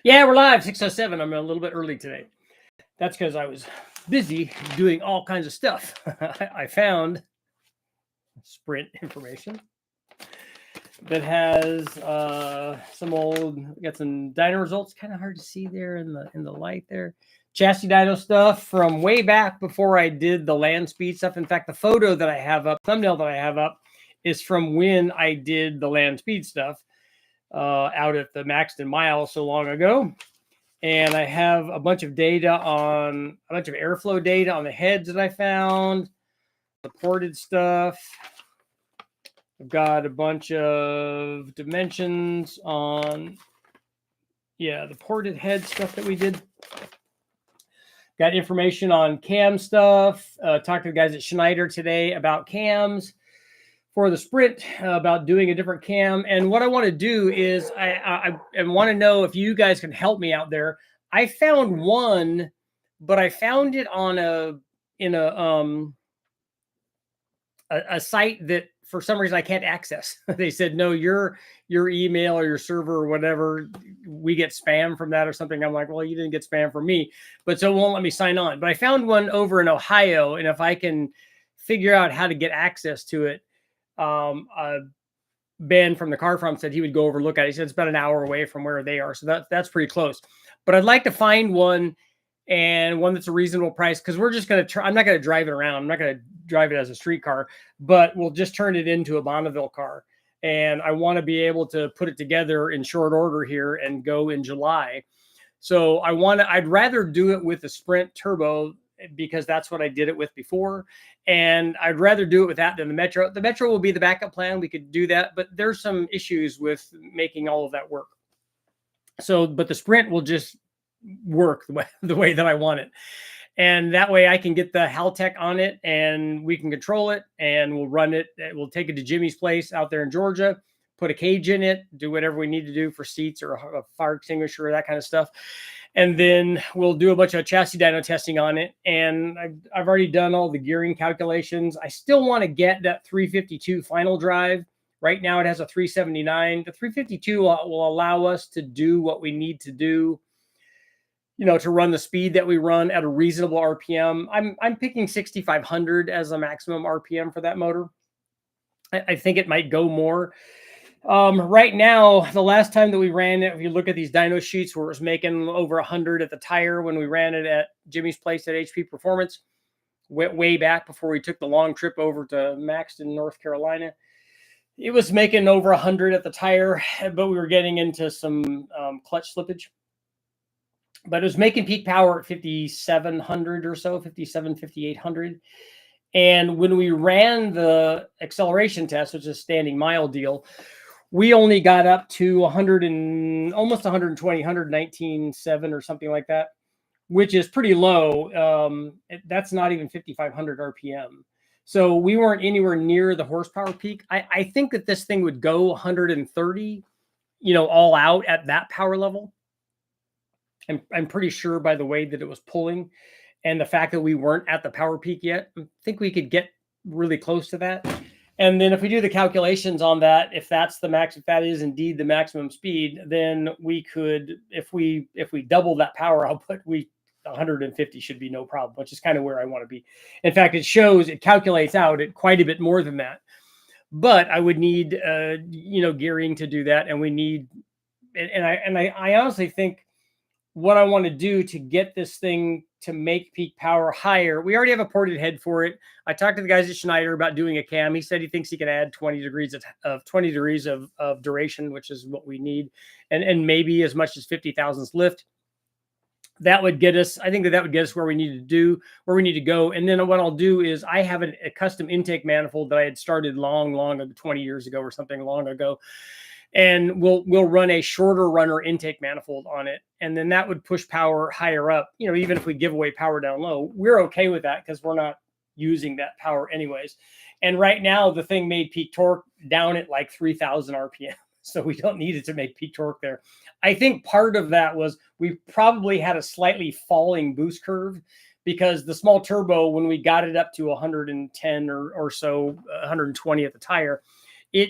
Yeah, we're live, 6:07. I'm a little bit early today. That's because I was busy doing all kinds of stuff. I found Sprint information that has got some dyno results. Kind of hard to see there in the light there. Chassis dyno stuff from way back before I did the land speed stuff. In fact, the photo that I have up, thumbnail that I have up, is from when I did the land speed stuff out at the Maxton Mile so long ago. And I have a bunch of airflow data on the heads that I found, the ported stuff. I've got a bunch of dimensions on, the ported head stuff that we did. Got information on cam stuff. Talked to the guys at Schneider today about cams for the Sprint, about doing a different cam. And what I want to do is I want to know if you guys can help me out there. I found one, but I found it on a site that for some reason I can't access. They said, no, your email or your server or whatever, we get spam from that or something. I'm like, well, you didn't get spam from me, but so it won't let me sign on. But I found one over in Ohio, and if I can figure out how to get access to it, Ben from the car farm said he would go over and look at it. He said it's about an hour away from where they are, so that's pretty close. But I'd like to find one, and one that's a reasonable price, because we're just going to try. I'm not going to drive it around. I'm not going to drive it as a street car, but we'll just turn it into a Bonneville car. And I want to be able to put it together in short order here and go in July. So I'd rather do it with the Sprint Turbo, because that's what I did it with before. And I'd rather do it with that than the Metro. The Metro will be the backup plan. We could do that, but there's some issues with making all of that work. So, but the Sprint will just work the way that I want it. And that way I can get the Haltech on it, and we can control it, and we'll run it. We'll take it to Jimmy's place out there in Georgia, put a cage in it, do whatever we need to do for seats or a fire extinguisher or that kind of stuff. And then we'll do a bunch of chassis dyno testing on it. And I've already done all the gearing calculations. I still want to get that 352 final drive. Right now it has a 379. The 352 will allow us to do what we need to do, to run the speed that we run at a reasonable RPM. I'm picking 6,500 as a maximum RPM for that motor. I think it might go more. Right now, the last time that we ran it, if you look at these dyno sheets where it was making over 100 at the tire when we ran it at Jimmy's place at HP Performance, went way back before we took the long trip over to Maxton, North Carolina. It was making over 100 at the tire, but we were getting into some clutch slippage. But it was making peak power at 5,700 or so, 5,800. And when we ran the acceleration test, which is a standing mile deal, we only got up to 100 and almost 120, 119.7 or something like that, which is pretty low. That's not even 5,500 RPM. So we weren't anywhere near the horsepower peak. I think that this thing would go 130, all out at that power level. I'm pretty sure by the way that it was pulling and the fact that we weren't at the power peak yet, I think we could get really close to that. And then if we do the calculations on that, if that's the max, if that is indeed the maximum speed, then we could, if we double that power output, 150 should be no problem, which is kind of where I want to be. In fact, it calculates out at quite a bit more than that. But I would need, gearing to do that. And we need, and I honestly think what I want to do to get this thing to make peak power higher, we already have a ported head for it. I talked to the guys at Schneider about doing a cam. He said he thinks he can add 20 degrees of duration, which is what we need, and maybe as much as 50 thousandths lift. That would get us, I think that would get us where we need to go. And then what I'll do is I have a custom intake manifold that I had started long 20 years ago or something long ago. And we'll run a shorter runner intake manifold on it. And then that would push power higher up. Even if we give away power down low, we're okay with that because we're not using that power anyways. And right now the thing made peak torque down at like 3,000 RPM. So we don't need it to make peak torque there. I think part of that was we probably had a slightly falling boost curve because the small turbo, when we got it up to 110 or so, 120 at the tire,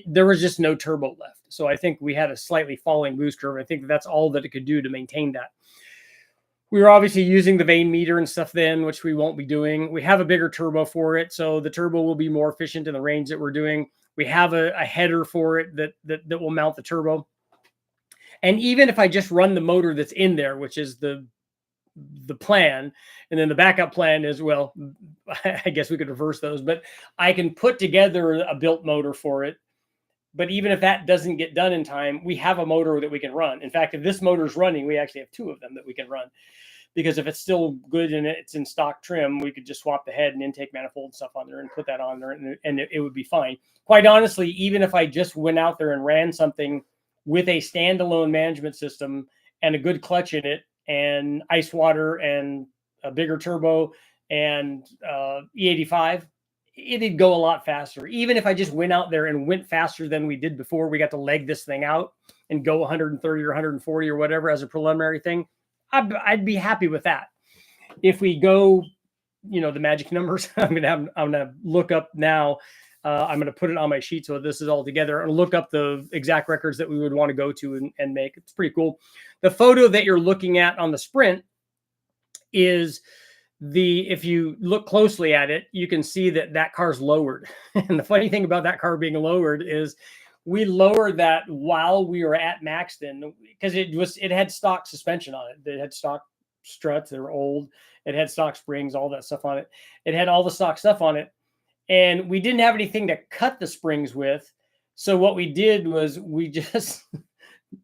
there was just no turbo left. So I think we had a slightly falling boost curve. I think that's all that it could do to maintain that. We were obviously using the vane meter and stuff then, which we won't be doing. We have a bigger turbo for it, so the turbo will be more efficient in the range that we're doing. We have a header for it that will mount the turbo. And even if I just run the motor that's in there, which is the plan, and then the backup plan is, well, I guess we could reverse those, but I can put together a built motor for it. But even if that doesn't get done in time, we have a motor that we can run. In fact, if this motor's running, we actually have 2 of them that we can run. Because if it's still good and it's in stock trim, we could just swap the head and intake manifold and stuff on there and put that on there, and it would be fine. Quite honestly, even if I just went out there and ran something with a standalone management system and a good clutch in it and ice water and a bigger turbo and E85, it'd go a lot faster. Even if I just went out there and went faster than we did before, we got to leg this thing out and go 130 or 140 or whatever as a preliminary thing, I'd be happy with that. If we go, the magic numbers, I'm gonna look up now. I'm gonna put it on my sheet so this is all together and look up the exact records that we would want to go to and make. It's pretty cool. The photo that you're looking at on the Sprint is if you look closely at it, you can see that car's lowered. And the funny thing about that car being lowered is we lowered that while we were at Maxton because it had stock suspension on it. It had stock struts. They were old. It had stock springs, all that stuff on it. It had all the stock stuff on it. And we didn't have anything to cut the springs with. So what we did was we just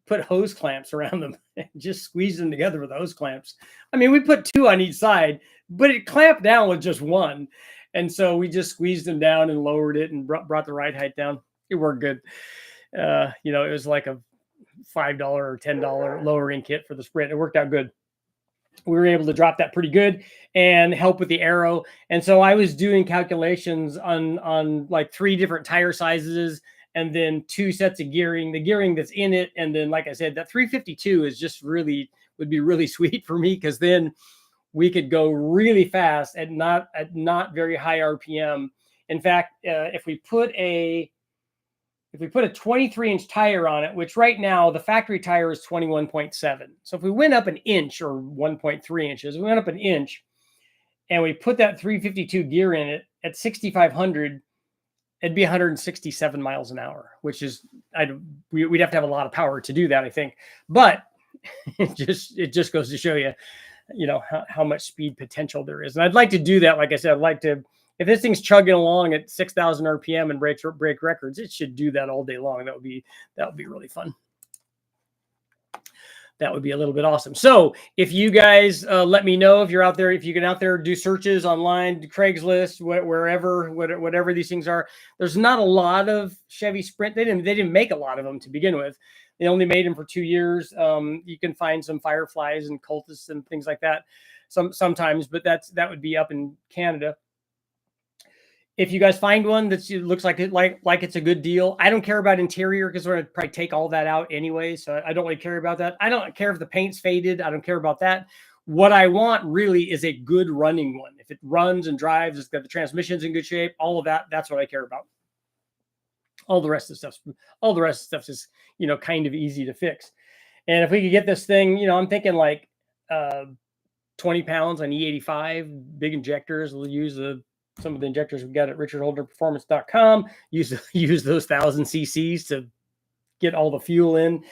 put hose clamps around them and just squeezed them together with hose clamps. I mean, we put 2 on each side, but it clamped down with just 1. And so we just squeezed them down and lowered it and brought the ride height down. It worked good. It was like a $5 or $10 lowering kit for the Sprint. It worked out good. We were able to drop that pretty good and help with the aero. And so I was doing calculations on like 3 different tire sizes and then 2 sets of gearing, the gearing that's in it. And then, like I said, that 352 is just would be really sweet for me because then we could go really fast at not very high RPM. In fact, if we put a 23-inch tire on it, which right now the factory tire is 21.7. So if we went up an inch or 1.3 inches, we went up an inch and we put that 352 gear in it at 6,500, it'd be 167 miles an hour, which is, we'd have to have a lot of power to do that, I think. But it just goes to show you, how much speed potential there is. And I'd like to do that. Like I said, I'd like to, if this thing's chugging along at 6,000 RPM and break records, it should do that all day long. That would be really fun. That would be a little bit awesome. So if you guys let me know if you're out there, if you can out there do searches online, Craigslist, wherever, whatever these things are. There's not a lot of Chevy Sprint. They didn't make a lot of them to begin with. They only made them for 2 years. You can find some Fireflies and Cultists and things like that sometimes, but that would be up in Canada. If you guys find one that looks like it's a good deal, I don't care about interior because we're going to probably take all that out anyway. So I don't really care about that. I don't care if the paint's faded. I don't care about that. What I want really is a good running one. If it runs and drives, it's got the transmission's in good shape, all of that, that's what I care about. All the rest of the stuff is, kind of easy to fix. And if we could get this thing, I'm thinking like 20 pounds on E85, big injectors. We'll use some of the injectors we got at richardholderperformance.com. Use those 1,000 cc's to get all the fuel in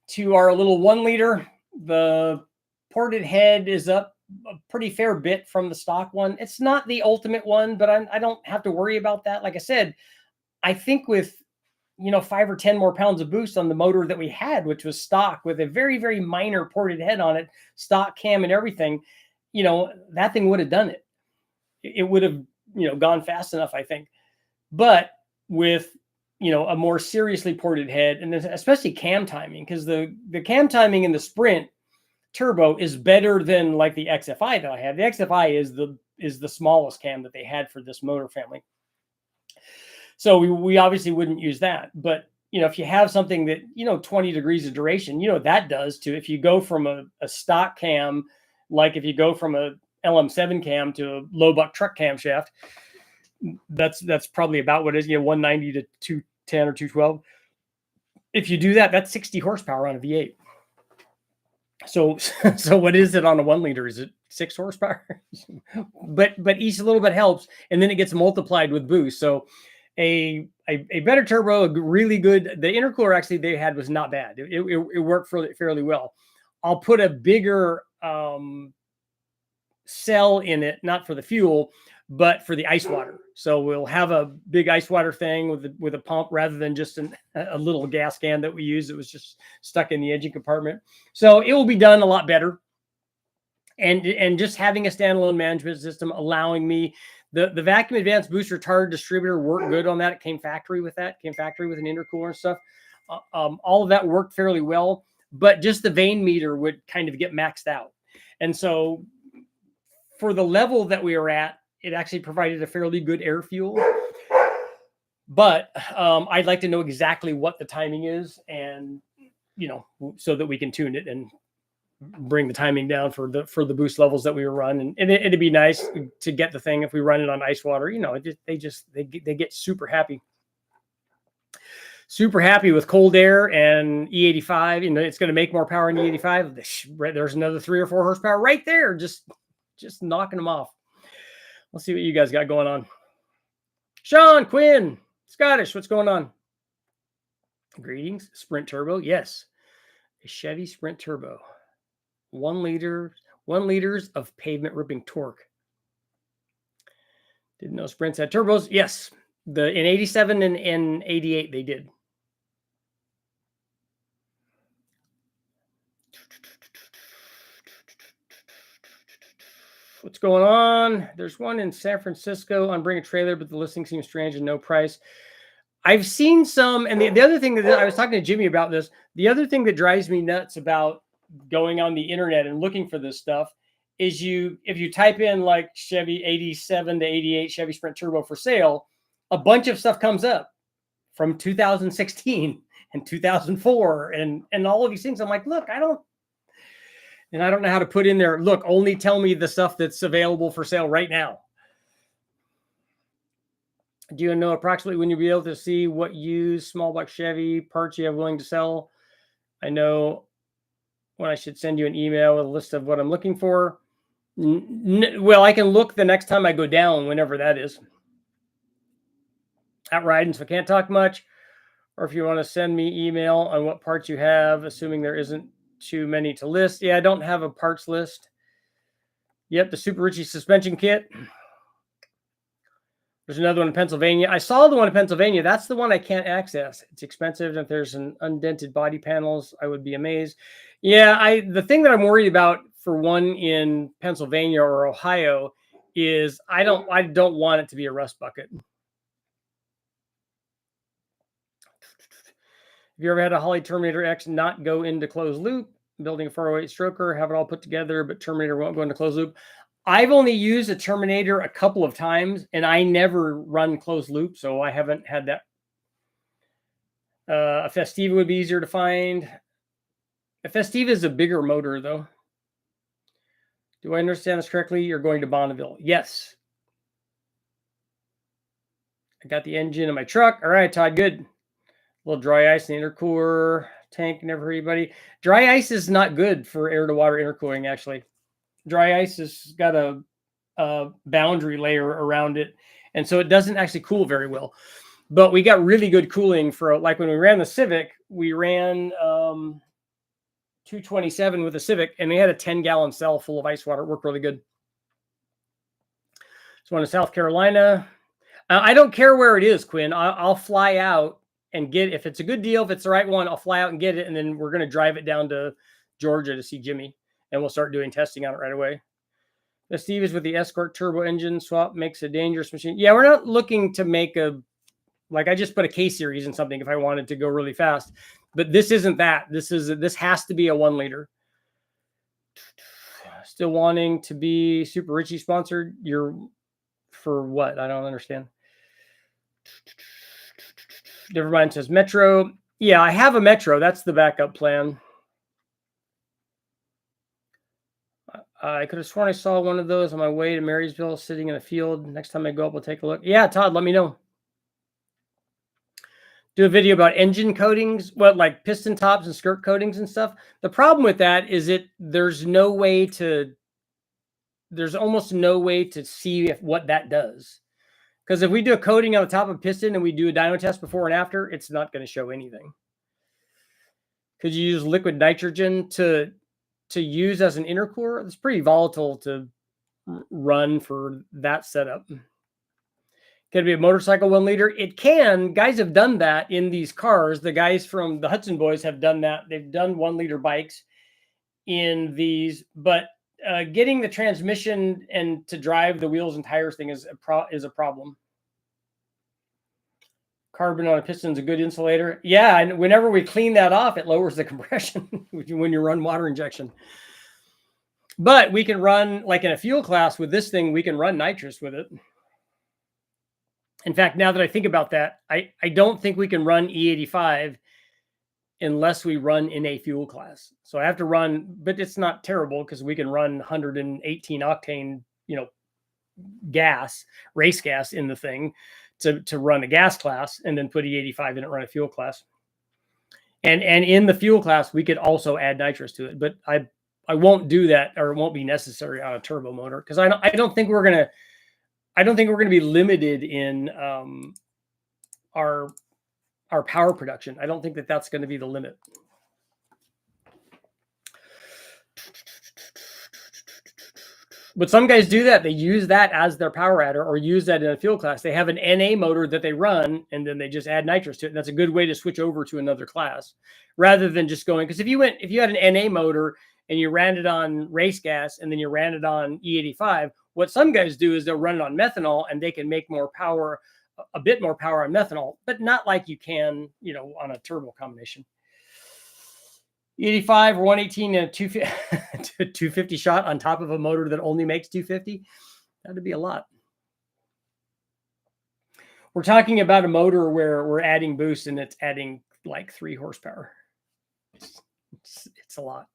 to our little 1 liter. The ported head is up a pretty fair bit from the stock one. It's not the ultimate one, but I don't have to worry about that. Like I said, I think with 5 or 10 more pounds of boost on the motor that we had, which was stock with a very, very minor ported head on it, stock cam and everything, that thing would have done it. It would have, gone fast enough, I think. But with, a more seriously ported head, and then especially cam timing, because the cam timing in the Sprint turbo is better than like the XFI that I had. The XFI is the smallest cam that they had for this motor family. So we obviously wouldn't use that. But, if you have something that, 20 degrees of duration, that does too. If you go from a stock cam, like if you go from a LM7 cam to a low buck truck camshaft, that's probably about what it is, 190 to 210 or 212. If you do that, that's 60 horsepower on a V8. So what is it on a 1 liter? Is it 6 horsepower? but each little bit helps, and then it gets multiplied with boost. So a better turbo, a really good. The intercooler actually they had was not bad. It worked fairly well. I'll put a bigger cell in it, not for the fuel, but for the ice water. So we'll have a big ice water thing with a pump rather than just a little gas can that we use. It was just stuck in the engine compartment. So it will be done a lot better. And just having a standalone management system allowing me the vacuum advanced boost retard distributor worked good on that. It came factory with that, came factory with an intercooler and stuff. All of that worked fairly well, but just the vane meter would kind of get maxed out. And so for the level that we were at, it actually provided a fairly good air fuel. But I'd like to know exactly what the timing is, and so that we can tune it and bring the timing down for the boost levels that we were running. And it'd be nice to get the thing if we run it on ice water. They get super happy. Super happy with cold air and E85. It's going to make more power in E85. There's another 3 or 4 horsepower right there, just knocking them off. Let's see what you guys got going on. Sean Quinn, Scottish, what's going on? Greetings. Sprint turbo, yes, a Chevy Sprint turbo, 1 liters of pavement ripping torque. Didn't know Sprints had turbos. Yes, in 87 and 88 they did. What's going on? There's one in San Francisco on Bring a Trailer, but the listing seems strange and no price. I've seen some, and the other thing that I was talking to Jimmy about this, the other thing that drives me nuts about going on the internet and looking for this stuff is if you type in like Chevy 87 to 88 Chevy Sprint Turbo for sale, a bunch of stuff comes up from 2016 and 2004 and all of these things. I'm like, look, I don't know how to put in there, look, only tell me the stuff that's available for sale right now. Do you know approximately when you'll be able to see what used small block Chevy parts you have willing to sell? I know when I should send you an email with a list of what I'm looking for. Well, I can look the next time I go down, whenever that is. At riding, so I can't talk much. Or if you want to send me email on what parts you have, assuming there isn't too many to list. Yeah, I don't have a parts list. Yep, the Super Richie suspension kit. There's another one in Pennsylvania. I saw the one in Pennsylvania. That's the one I can't access. It's expensive. If there's an undented body panels, I would be amazed. Yeah, the thing that I'm worried about for one in Pennsylvania or Ohio is I don't want it to be a rust bucket. Have you ever had a Holley Terminator X not go into closed loop? Building a 408 stroker, have it all put together, but Terminator won't go into closed loop. I've only used a Terminator a couple of times, and I never run closed loop, so I haven't had that. A Festiva would be easier to find. A Festiva is a bigger motor, though. Do I understand this correctly? You're going to Bonneville. Yes. I got the engine in my truck. All right, Todd, good. A little dry ice in the intercooler tank. Never heard anybody. Dry ice is not good for air-to-water intercooling, actually. Dry ice has got a boundary layer around it, and so it doesn't actually cool very well. But we got really good cooling for, like when we ran the Civic, we ran 227 with the Civic, and we had a 10-gallon cell full of ice water. It worked really good. So one in South Carolina. I don't care where it is, Quinn. I'll fly out and get it. If it's a good deal, if it's the right one, I'll fly out and get it, and then we're going to drive it down to Georgia to see Jimmy. And we'll start doing testing on it right away. The Steve is with the Escort turbo engine swap makes a dangerous machine. Yeah, we're not looking to make I just put a K series in something if I wanted to go really fast. But this isn't that. This has to be a 1 liter. Still wanting to be Super Richie sponsored? You're for what? I don't understand. Nevermind says Metro. Yeah, I have a Metro. That's the backup plan. I could have sworn I saw one of those on my way to Marysville sitting in a field. Next time I go up, I'll take a look. Yeah, Todd, let me know. do a video about engine coatings, what like piston tops and skirt coatings and stuff. The problem with that is there's almost no way to see what that does. Because if we do a coating on the top of a piston and we do a dyno test before and after, it's not going to show anything. Could you use liquid nitrogen to use as an intercooler? It's pretty volatile to run for that setup. Can it be a motorcycle 1 liter? It can. Guys have done that in these cars. The guys from the Hudson Boys have done that. They've done 1 liter bikes in these, but getting the transmission and to drive the wheels and tires thing is a problem. Carbon on a piston is a good insulator. Yeah, and whenever we clean that off, it lowers the compression when you run water injection. But we can run, like in a fuel class with this thing, we can run nitrous with it. In fact, now that I think about that, I don't think we can run E85 unless we run in a fuel class. So I have to run, but it's not terrible because we can run 118 octane, gas, race gas in the thing to run a gas class, and then put E85 in it, run a fuel class. And in the fuel class, we could also add nitrous to it, but I won't do that, or it won't be necessary on a turbo motor, because I don't think we're gonna be limited in our power production. I don't think that's going to be the limit. But some guys do that. They use that as their power adder, or use that in a fuel class. They have an NA motor that they run, and then they just add nitrous to it. And that's a good way to switch over to another class, rather than just going. Because if you had an NA motor and you ran it on race gas and then you ran it on E85, what some guys do is they'll run it on methanol, and they can make more power, a bit more power on methanol, but not like you can, on a turbo combination. 85 or 118 and a 250 shot on top of a motor that only makes 250. That'd be a lot. We're talking about a motor where we're adding boost, and it's adding like 3 horsepower. It's a lot.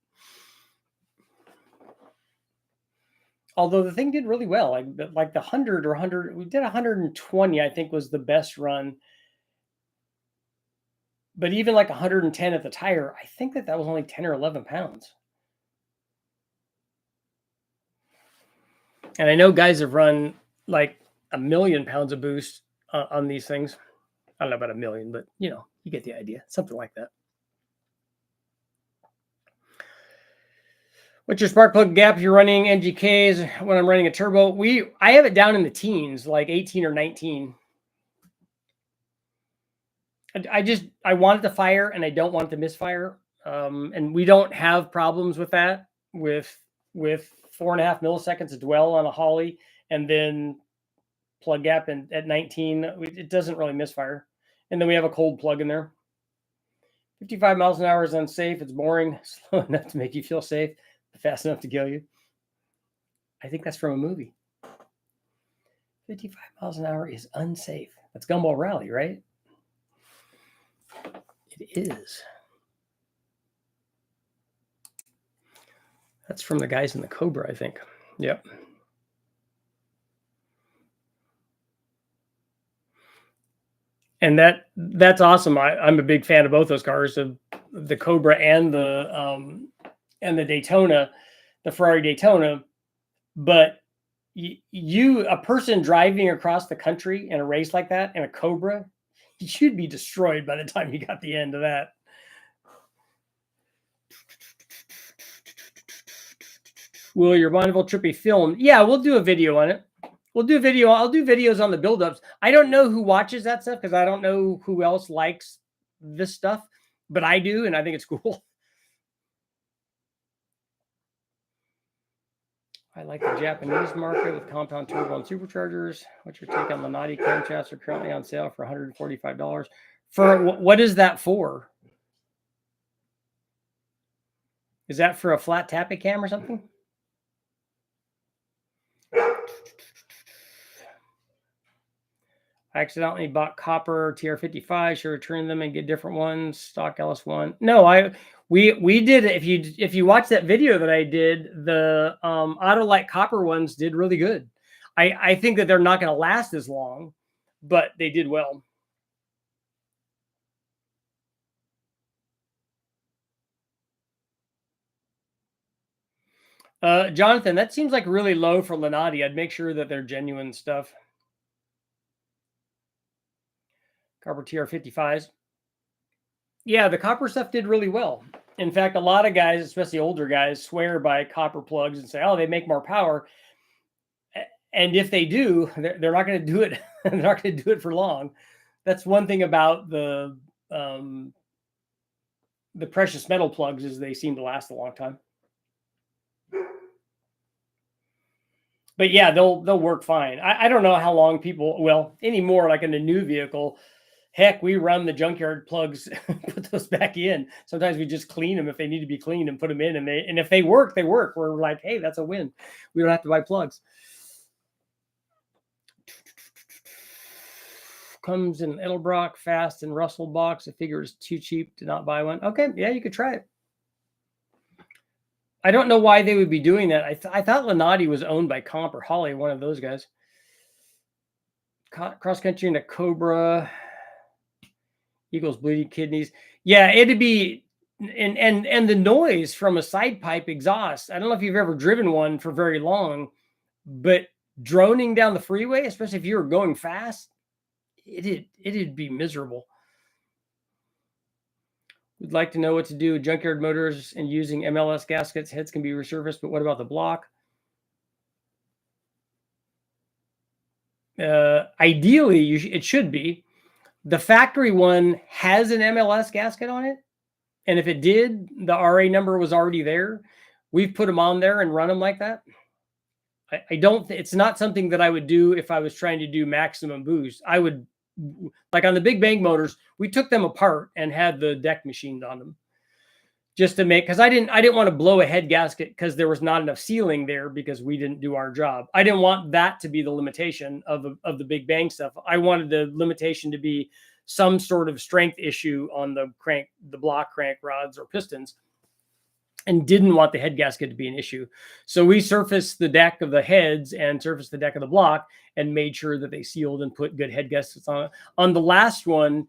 Although the thing did really well, like the 100 or 100, we did 120, I think was the best run. But even like 110 at the tire, I think that was only 10 or 11 pounds. And I know guys have run like 1 million pounds of boost on these things. I don't know about 1 million, but you get the idea. Something like that. What's your spark plug gap if you're running NGKs? When I'm running a turbo, I have it down in the teens, like 18 or 19. I want it to fire, and I don't want it to misfire. And we don't have problems with that with 4.5 milliseconds of dwell on a Holly, and then plug gap at 19. It doesn't really misfire. And then we have a cold plug in there. 55 miles an hour is unsafe. It's boring. Slow enough to make you feel safe, fast enough to kill you. I think that's from a movie. 55 miles an hour is unsafe. That's Gumball Rally, right? It is. That's from the guys in the Cobra, I think. Yep. And that's awesome. I'm a big fan of both those cars, of the Cobra and the Daytona, the Ferrari Daytona. But a person driving across the country in a race like that in a Cobra, you'd be destroyed by the time you got the end of that. Will your Bonneville trip be filmed? Yeah, we'll do a video on it. We'll do a video. I'll do videos on the buildups. I don't know who watches that stuff, because I don't know who else likes this stuff, but I do, and I think it's cool. I like the Japanese market with compound turbo and superchargers. What's your take on the Naughty camshafts are currently on sale for $145? For what is that for? Is that for a flat tappy cam or something? I accidentally bought copper TR55. Should return them and get different ones. Stock LS1. No, we did. If you watch that video that I did, the Autolite copper ones did really good. I think that they're not going to last as long, but they did well. Jonathan, that seems like really low for Lenati. I'd make sure that they're genuine stuff. Copper TR55s. Yeah, the copper stuff did really well. In fact, a lot of guys, especially older guys, swear by copper plugs and say, oh, they make more power. And if they do, they're not going to do it. They're not going to do it for long. That's one thing about the precious metal plugs is they seem to last a long time. But yeah, they'll work fine. I don't know how long people, well, anymore, like in a new vehicle, heck, we run the junkyard plugs, put those back in. Sometimes we just clean them if they need to be cleaned and put them in. And if they work, they work. We're like, hey, that's a win. We don't have to buy plugs. Comes in Edelbrock, Fast, and Russell box. I figure it's too cheap to not buy one. Okay, yeah, you could try it. I don't know why they would be doing that. I thought Lenati was owned by Comp or Holly, one of those guys. Cross country into Cobra. Eagles bleeding kidneys. Yeah, it'd be and the noise from a side pipe exhaust. I don't know if you've ever driven one for very long, but droning down the freeway, especially if you were going fast, it'd be miserable. We'd like to know what to do with junkyard motors and using MLS gaskets. Heads can be resurfaced, but what about the block? Ideally, it should be. The factory one has an MLS gasket on it. And if it did, the RA number was already there. We've put them on there and run them like that. I don't, it's not something that I would do if I was trying to do maximum boost. I would, like on the big bang motors, we took them apart and had the deck machined on them just to make, because I didn't want to blow a head gasket because there was not enough sealing there because we didn't do our job. I didn't want that to be the limitation of the big bang stuff. I wanted the limitation to be some sort of strength issue on the block crank rods or pistons, and didn't want the head gasket to be an issue. So we surfaced the deck of the heads and surfaced the deck of the block and made sure that they sealed and put good head gaskets on it. On the last one,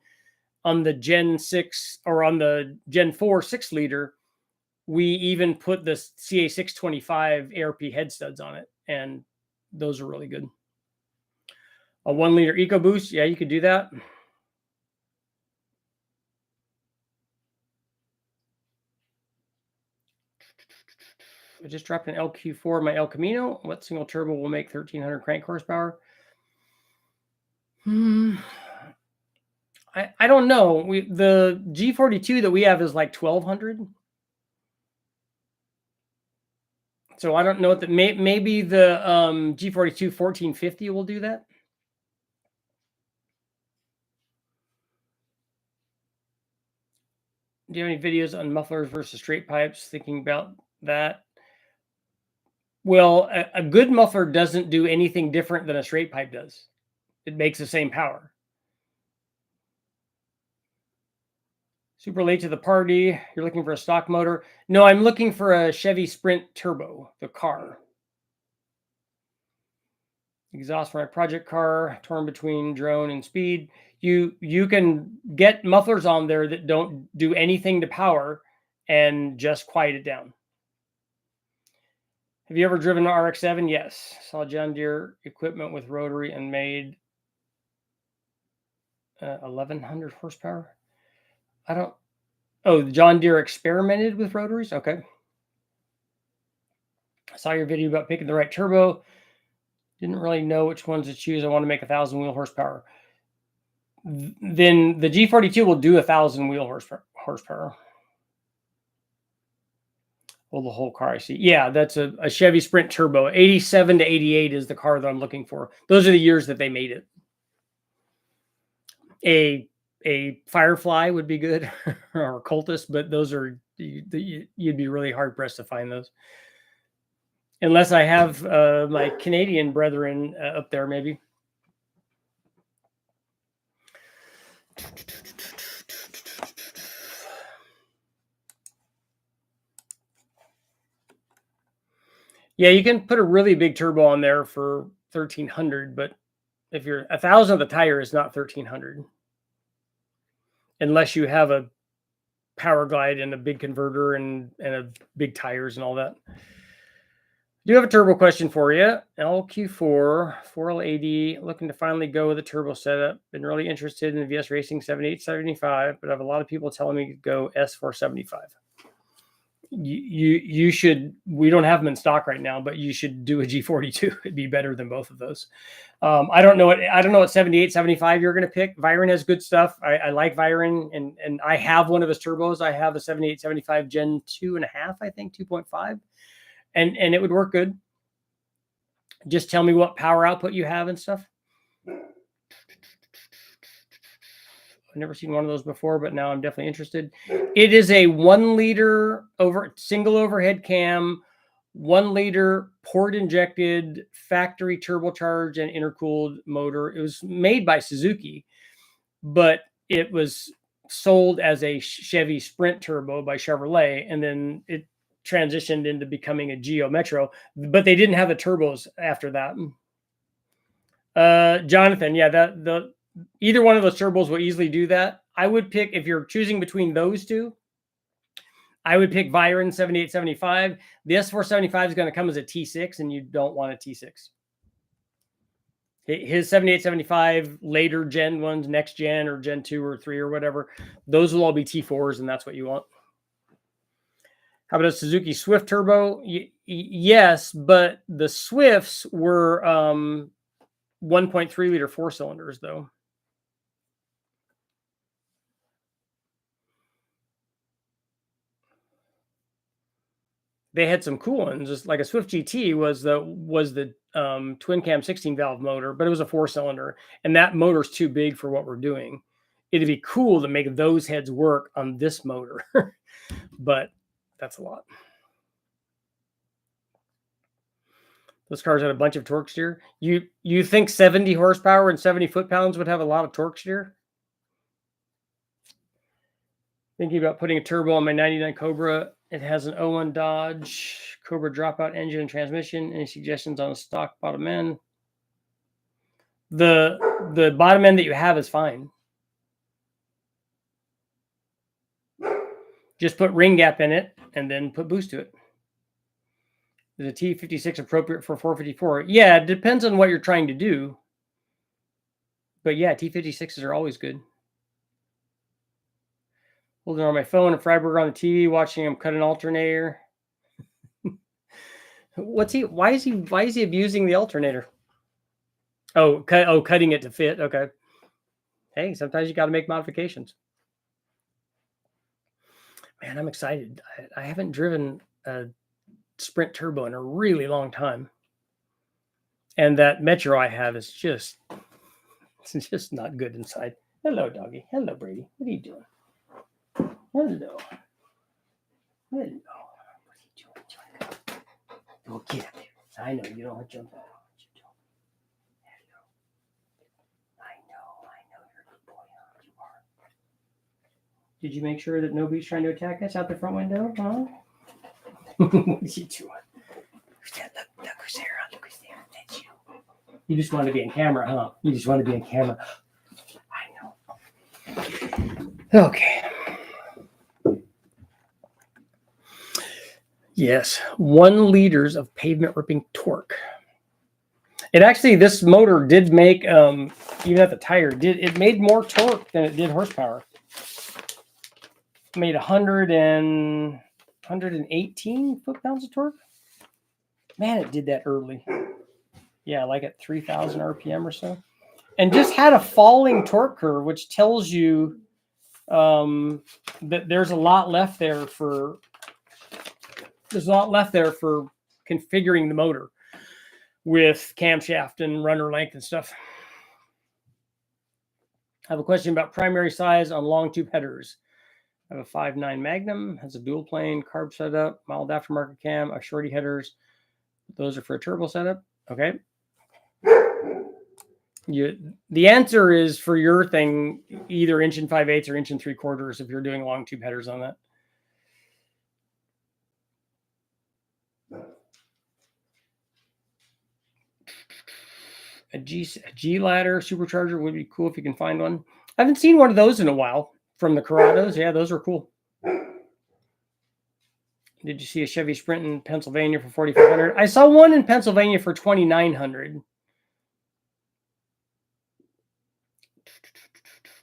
on the Gen 6 or on the Gen 4 6-liter, we even put the CA625 ARP head studs on it, and those are really good. A 1-liter EcoBoost, yeah, you could do that. I just dropped an LQ4 in my El Camino. What single turbo will make 1,300 crank horsepower? I don't know. The G42 that we have is like 1,200. So I don't know what maybe the G42 1450 will do that. Do you have any videos on mufflers versus straight pipes? Thinking about that. Well, a good muffler doesn't do anything different than a straight pipe does. It makes the same power. Super late to the party. You're looking for a stock motor? No, I'm looking for a Chevy Sprint Turbo, the car. Exhaust for my project car, torn between drone and speed. You can get mufflers on there that don't do anything to power and just quiet it down. Have you ever driven an RX-7? Yes. Saw John Deere equipment with rotary and made 1,100 horsepower. Oh, John Deere experimented with rotaries? Okay. I saw your video about picking the right turbo. Didn't really know which ones to choose. I want to make 1,000 wheel horsepower. Then the G42 will do 1,000 wheel horsepower. Well, the whole car I see. Yeah, that's a Chevy Sprint Turbo. 87 to 88 is the car that I'm looking for. Those are the years that they made it. A Firefly would be good, or a Cultus, but those are, you'd be really hard pressed to find those. Unless I have my Canadian brethren up there, maybe. Yeah, you can put a really big turbo on there for 1,300, but if you're 1,000 of the tire is not 1,300, unless you have a power glide and a big converter and a big tires and all that. Do have a turbo question for you. LQ4, 4L80, looking to finally go with a turbo setup. Been really interested in the VS Racing 7875, but I have a lot of people telling me to go S475. You should. We don't have them in stock right now, but you should do a G42. It'd be better than both of those. I don't know what 78, 75 you're going to pick. Viren has good stuff. I like Viren, and I have one of his turbos. I have a 78, 75 Gen 2.5, I think 2.5, and it would work good. Just tell me what power output you have and stuff. I've never seen one of those before, but now I'm definitely interested. It is a 1 liter single overhead cam, 1 liter port injected factory turbocharged and intercooled motor. It was made by Suzuki, but it was sold as a Chevy Sprint turbo by Chevrolet, and then it transitioned into becoming a Geo Metro, but they didn't have the turbos after that. Jonathan, yeah, either one of those turbos will easily do that. I would pick, if you're choosing between those two, I would pick Viren 7875. The S475 is going to come as a T6, and you don't want a T6. His 7875 later gen ones, next gen or Gen 2 or 3 or whatever, those will all be T4s, and that's what you want. How about a Suzuki Swift turbo? Yes, but the Swifts were 1.3 liter 4 cylinders, though. They had some cool ones, just like a Swift GT was the twin cam 16 valve motor, but it was a 4 cylinder, and that motor's too big for what we're doing. It'd be cool to make those heads work on this motor, but that's a lot. Those cars had a bunch of torque steer. You think 70 horsepower and 70 foot-pounds would have a lot of torque steer? Thinking about putting a turbo on my 99 Cobra. It has an 01 Dodge Cobra dropout engine and transmission. Any suggestions on a stock bottom end? The bottom end that you have is fine. Just put ring gap in it and then put boost to it. Is a T56 appropriate for 454? Yeah, it depends on what you're trying to do. But yeah, T56s are always good. Holding on my phone and Freiburger on the TV, watching him cut an alternator. Why is he abusing the alternator? Cutting it to fit. Okay. Hey, sometimes you got to make modifications. Man, I'm excited. I haven't driven a Sprint turbo in a really long time. And that Metro I have is just not good inside. Hello, doggy. Hello, Brady. What are you doing? Hello. What are you doing? Go get up there. I know you don't want to jump out. Hello. I know you're a good boy. You are. Did you make sure that nobody's trying to attack us out the front window? Huh? What are you doing? Look who's there. Look who's there. That's you. You just want to be in camera, huh? You just want to be in camera. I know. Okay. Yes, 1 liters of pavement ripping torque. It actually, this motor did make, even at the tire, it made more torque than it did horsepower. It made 118 foot-pounds of torque. Man, it did that early. Yeah, like at 3,000 RPM or so. And just had a falling torque curve, which tells you that there's a lot left there for configuring the motor with camshaft and runner length and stuff. I have a question about primary size on long tube headers. I have a 5.9 Magnum, has a dual plane, carb setup, mild aftermarket cam, a shorty headers. Those are for a turbo setup. Okay. The answer is for your thing, either 1 5/8 or 1 3/4 if you're doing long tube headers on that. A G ladder supercharger would be cool if you can find one. I haven't seen one of those in a while from the Corrados. Yeah, those are cool. Did you see a Chevy Sprint in Pennsylvania for 4,500? I saw one in Pennsylvania for 2,900.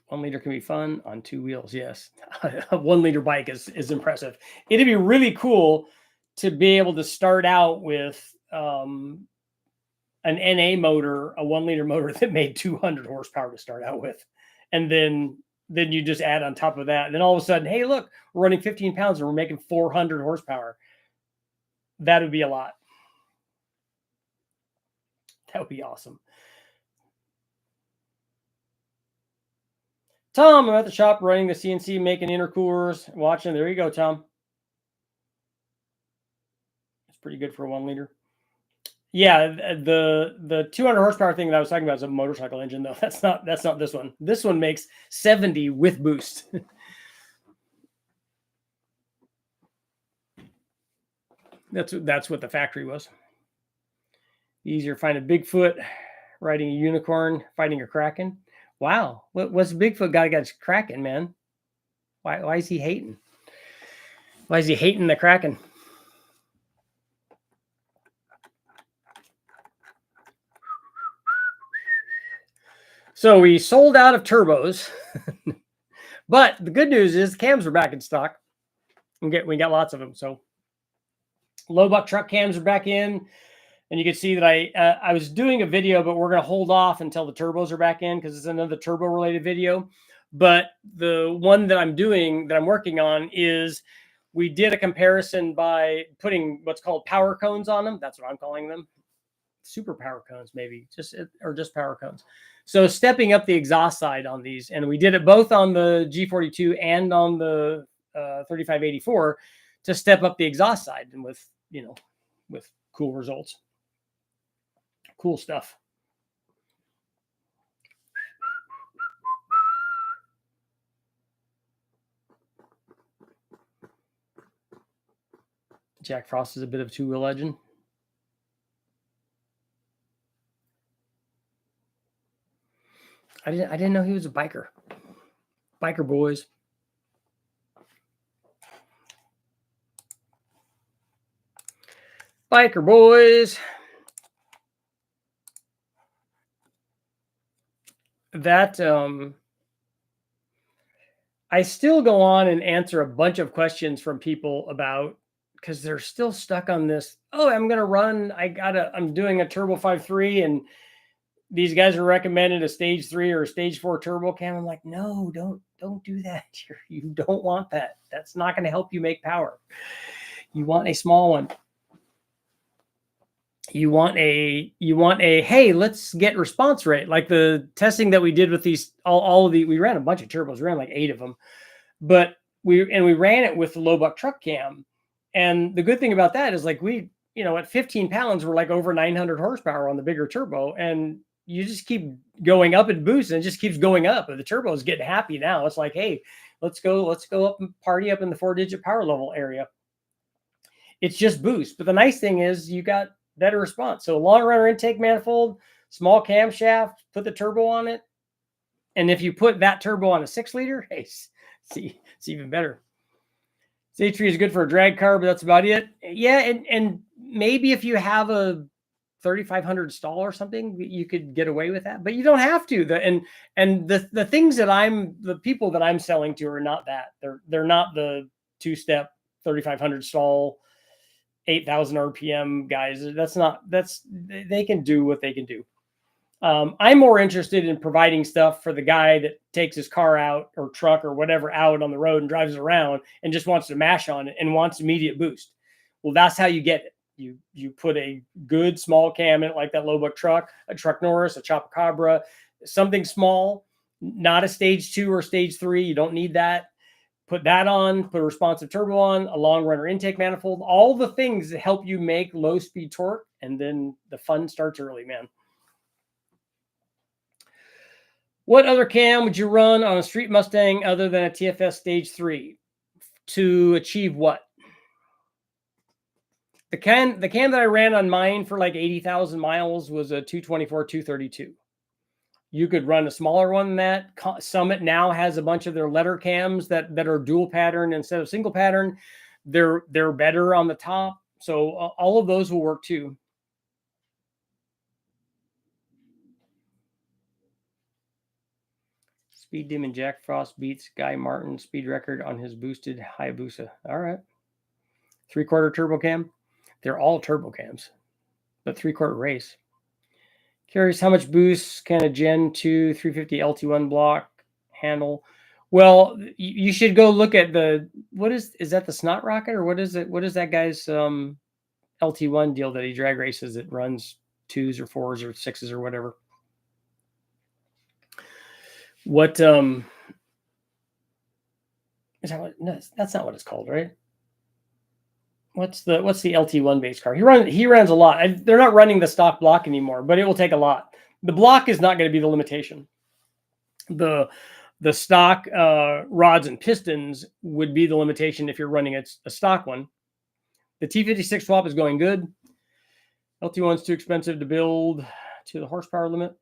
1 liter can be fun on 2 wheels. Yes. A 1 liter bike is impressive. It'd be really cool to be able to start out with an NA motor, a 1 liter motor that made 200 horsepower to start out with. And then you just add on top of that. And then all of a sudden, hey, look, we're running 15 pounds and we're making 400 horsepower. That would be a lot. That would be awesome. Tom, I'm at the shop running the CNC, making intercoolers, watching. There you go, Tom. It's pretty good for a 1 liter. Yeah, the 200 horsepower thing that I was talking about is a motorcycle engine, though. That's not this one. This one makes 70 with boost. That's what the factory was. Easier to find a Bigfoot, riding a unicorn, fighting a kraken. Wow, what's the Bigfoot guy got kraken, man? Why is he hating? Why is he hating the kraken? So we sold out of turbos, but the good news is the cams are back in stock. We got lots of them. So low buck truck cams are back in, and you can see that I was doing a video, but we're going to hold off until the turbos are back in because it's another turbo related video. But the one that I'm working on is we did a comparison by putting what's called power cones on them. That's what I'm calling them. Super power cones, maybe just power cones. So stepping up the exhaust side on these, and we did it both on the G42 and on the 3584 to step up the exhaust side, and with cool results, cool stuff. Jack Frost is a bit of a two-wheel legend. I didn't know he was a biker. Biker boys. Biker boys. That I still go on and answer a bunch of questions from people about, because they're still stuck on this. Oh, I'm gonna run. I'm doing a Turbo 5.3 and these guys are recommending a stage 3 or a stage 4 turbo cam. I'm like, no, don't do that. You don't want that. That's not going to help you make power. You want a small one. You want a hey, let's get response rate. Like the testing that we did with these, all of the, we ran a bunch of turbos. We ran like 8 of them, but we ran it with the low buck truck cam. And the good thing about that is, like, we, at 15 pounds, we're like over 900 horsepower on the bigger turbo, and you just keep going up in boost, and it just keeps going up. And the turbo is getting happy now. It's like, hey, let's go up and party up in the 4-digit power level area. It's just boost. But the nice thing is you got better response. So long runner intake manifold, small camshaft, put the turbo on it. And if you put that turbo on a 6 liter, hey, see, it's even better. C3 is good for a drag car, but that's about it. Yeah, and maybe if you have a 3,500 stall or something, you could get away with that, but you don't have to. The things that the people that I'm selling to are not that. They're not the 2-step 3,500 stall 8,000 RPM guys. They can do what they can do. I'm more interested in providing stuff for the guy that takes his car out, or truck or whatever, out on the road and drives it around and just wants to mash on it and wants immediate boost. Well, that's how you get it. You put a good small cam in it, like that low buck truck, a Truck Norris, a Chupacabra, something small, not a stage 2 or stage 3. You don't need that. Put that on, put a responsive turbo on, a long runner intake manifold, all the things that help you make low speed torque. And then the fun starts early, man. What other cam would you run on a street Mustang other than a TFS stage 3 to achieve what? The cam that I ran on mine for like 80,000 miles was a 224 232. You could run a smaller one than that. Summit now has a bunch of their letter cams that are dual pattern instead of single pattern. they're better on the top. So all of those will work too. Speed Demon Jack Frost beats Guy Martin speed record on his boosted Hayabusa. All right. 3/4 turbo cam. They're all turbo cams, but 3/4 race. Curious, how much boost can a Gen 2 350 LT1 block handle? Well, you should go look at what is that the Snot Rocket, or what is it? What is that guy's LT1 deal that he drag races that runs 2s or 4s or 6s or whatever? What is that? No, that's not what it's called, right? What's the LT1 base car? He runs a lot. They're not running the stock block anymore, but it will take a lot. The block is not going to be the limitation. The stock rods and pistons would be the limitation if you're running a stock one. The T56 swap is going good. LT1 is too expensive to build to the horsepower limit.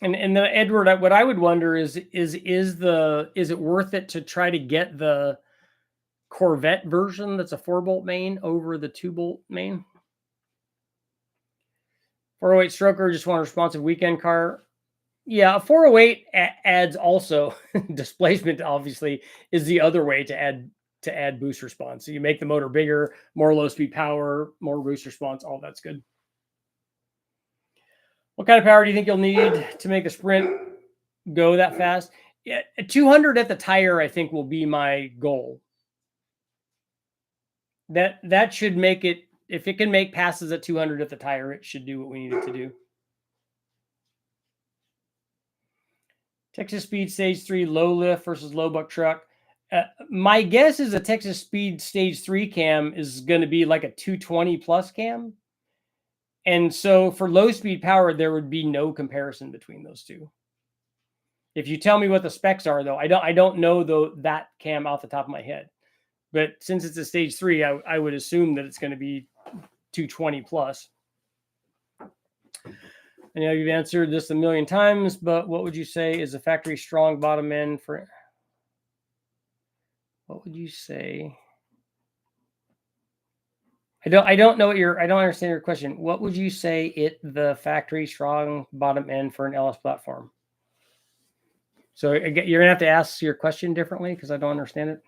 And then Edward, what I would wonder is it worth it to try to get the Corvette version that's a 4-bolt main over the 2-bolt main? 408 stroker, just want a responsive weekend car. Yeah, a 408 adds also displacement. Obviously, is the other way to add boost response. So you make the motor bigger, more low speed power, more boost response. All that's good. What kind of power do you think you'll need to make the sprint go that fast? Yeah, 200 at the tire, I think, will be my goal. That should make it. If it can make passes at 200 at the tire, it should do what we need it to do. Texas Speed Stage 3 low lift versus low buck truck. My guess is a Texas Speed Stage 3 cam is going to be like a 220 plus cam. And so for low speed power, there would be no comparison between those two. If you tell me what the specs are, though, I don't know that cam off the top of my head. But since it's a Stage 3, I would assume that it's going to be 220 plus. I know you've answered this a million times, but what would you say is a factory strong bottom end for? What would you say? I don't know I don't understand your question. What would you say the factory strong bottom end for an LS platform? So again, you're gonna have to ask your question differently because I don't understand it.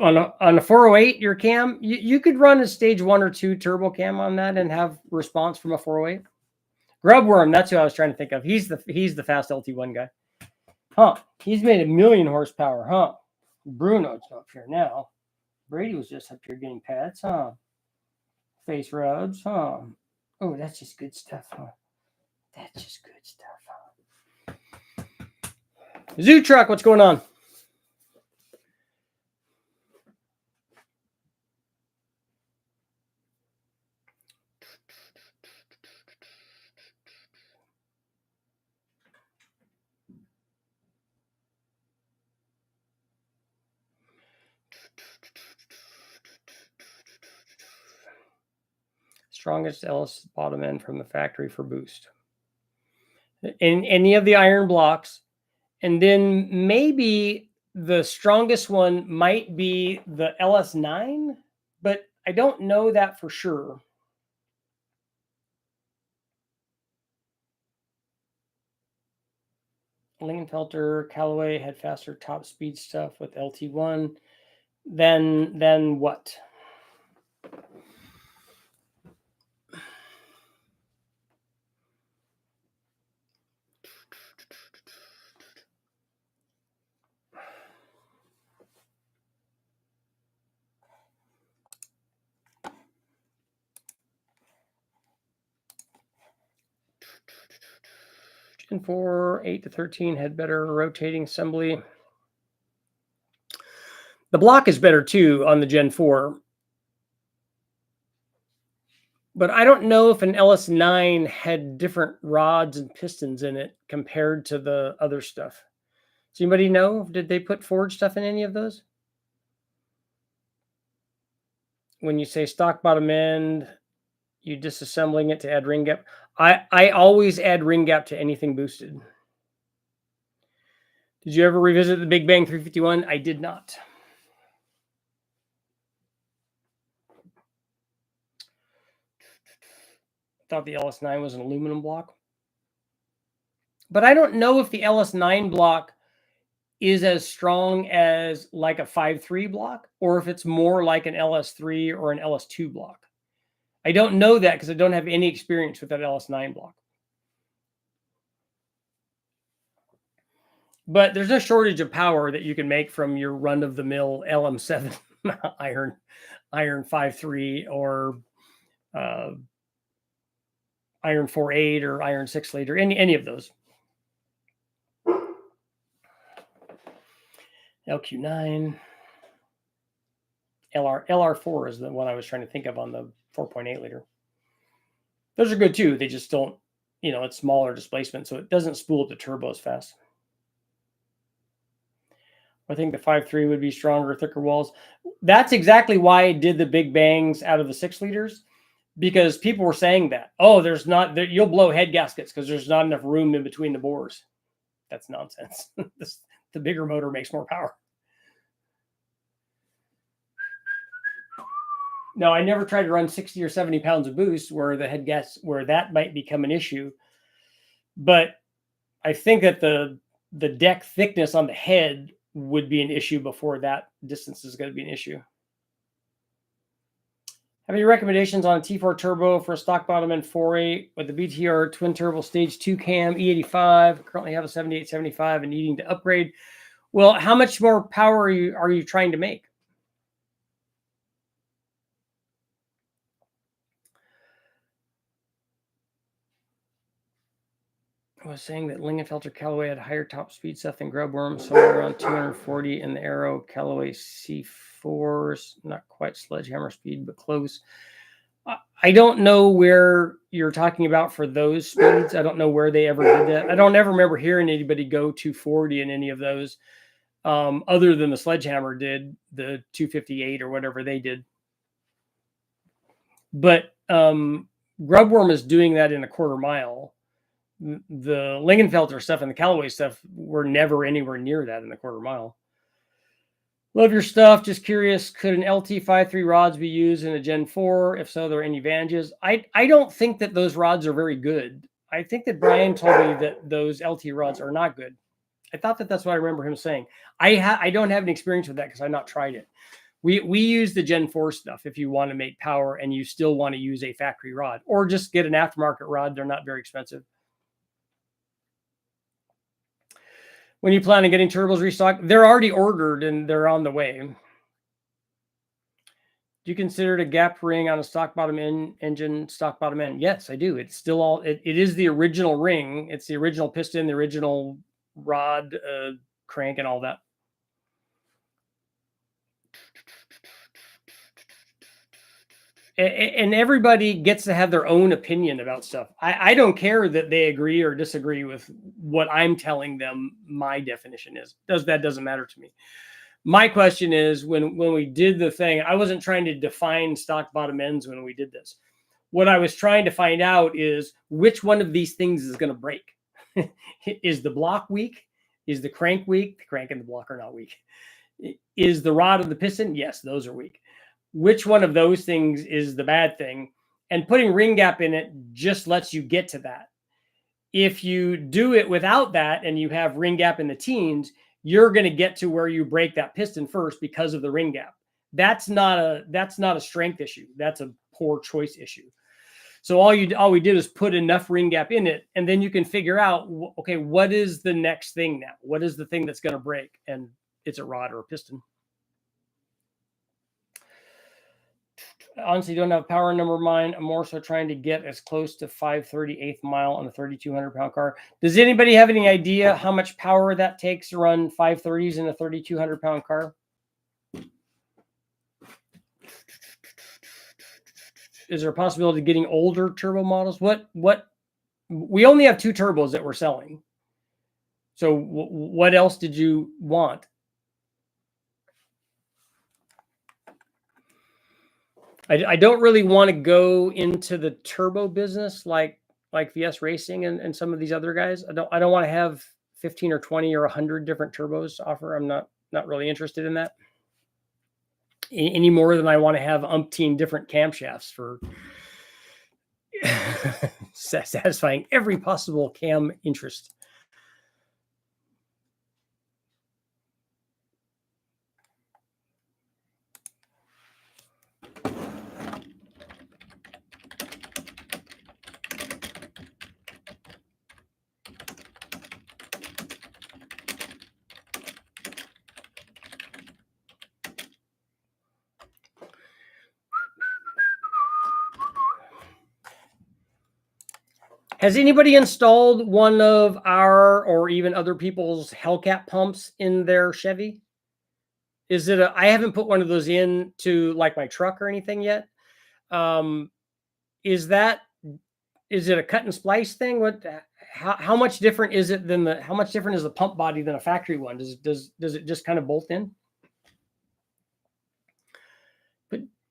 On a 408, your cam, you could run a Stage 1 or 2 turbo cam on that and have response from a 408. Grubworm, that's who I was trying to think of. He's the fast LT1 guy. Huh. He's made 1 million horsepower, huh? Bruno's up here now. Brady was just up here getting pets, huh? Face rubs, huh? Oh, that's just good stuff, huh? That's just good stuff, huh? Zoo Truck, what's going on? Strongest LS bottom end from the factory for boost. In any of the iron blocks. And then maybe the strongest one might be the LS9, but I don't know that for sure. Lingenfelter, Callaway had faster top speed stuff with LT1 than what? Gen 4, 8 to 13 had better rotating assembly. The block is better too on the Gen 4. But I don't know if an LS9 had different rods and pistons in it compared to the other stuff. Does anybody know? Did they put forged stuff in any of those? when you say stock bottom end, you disassembling it to add ring gap. I always add ring gap to anything boosted. Did you ever revisit the Big Bang 351? I did not. Thought the LS9 was an aluminum block. But I don't know if the LS9 block is as strong as like a 5.3 block, or if it's more like an LS3 or an LS2 block. I don't know that because I don't have any experience with that LS9 block. But there's no shortage of power that you can make from your run-of-the-mill LM7 iron 5.3 or iron 4.8 or iron 6 liter, any of those. LQ9. LR4 is the one I was trying to think of on the 4.8 liter. Those are good too. They just don't, it's smaller displacement, so it doesn't spool up the turbo as fast. I think the 5.3 would be stronger, thicker walls. That's exactly why I did the big bangs out of the 6 liters, because people were saying that, you'll blow head gaskets because there's not enough room in between the bores. That's nonsense. The bigger motor makes more power. No, I never tried to run 60 or 70 pounds of boost where the head gas, where that might become an issue. But I think that the deck thickness on the head would be an issue before that distance is going to be an issue. Have any recommendations on a T4 turbo for a stock bottom end 4.8 with the BTR twin turbo stage 2 cam E85? Currently have a 7875 and needing to upgrade. Well, how much more power are you trying to make? I was saying that Lingenfelter Callaway had higher top speed stuff than Grubworm, somewhere around 240 in the Aero Callaway C4s. Not quite sledgehammer speed, but close. I don't know where you're talking about for those speeds. I don't know where they ever did that. I don't ever remember hearing anybody go 240 in any of those, other than the Sledgehammer did, the 258 or whatever they did. But Grubworm is doing that in a quarter mile. The Lingenfelter stuff and the Callaway stuff were never anywhere near that in the quarter mile. Love your stuff. Just curious, could an LT 5.3 rods be used in a Gen 4? If so, are there any advantages? I don't think that those rods are very good. I think that Brian told me that those LT rods are not good. I thought that that's what I remember him saying. I don't have any experience with that because I've not tried it. We use the Gen 4 stuff if you want to make power and you still want to use a factory rod, or just get an aftermarket rod. They're not very expensive. When you plan on getting turbos restocked, they're already ordered and they're on the way. Do you consider it a gap ring on a stock bottom engine, stock bottom end? Yes, I do. It's still all, it is the original ring. It's the original piston, the original rod, crank, and all that. And everybody gets to have their own opinion about stuff. I don't care that they agree or disagree with what I'm telling them my definition is. That doesn't matter to me. My question is, when we did the thing, I wasn't trying to define stock bottom ends when we did this. What I was trying to find out is which one of these things is going to break. Is the block weak? Is the crank weak? The crank and the block are not weak. Is the rod and the piston? Yes, those are weak. Which one of those things is the bad thing? And putting ring gap in it just lets you get to that. If you do it without that and you have ring gap in the teens, you're going to get to where you break that piston first because of the ring gap. That's not a strength issue. That's a poor choice issue. So all we did is put enough ring gap in it, and then you can figure out, okay, what is the next thing now? What is the thing that's going to break? And it's a rod or a piston. Honestly, don't have a power number in mind. I'm more so trying to get as close to 5/38th mile on a 3,200 pound car. Does anybody have any idea how much power that takes to run 530s in a 3,200 pound car? Is there a possibility of getting older turbo models? We only have 2 turbos that we're selling. So what else did you want? I don't really want to go into the turbo business like VS Racing and some of these other guys. I don't want to have 15 or 20 or 100 different turbos to offer. I'm not really interested in that any more than I want to have umpteen different camshafts for satisfying every possible cam interest. Has anybody installed one of our or even other people's Hellcat pumps in their Chevy? Is it I haven't put one of those in to like my truck or anything yet. Is it a cut and splice thing? How much different is it than how much different is the pump body than a factory one? Does it just kind of bolt in?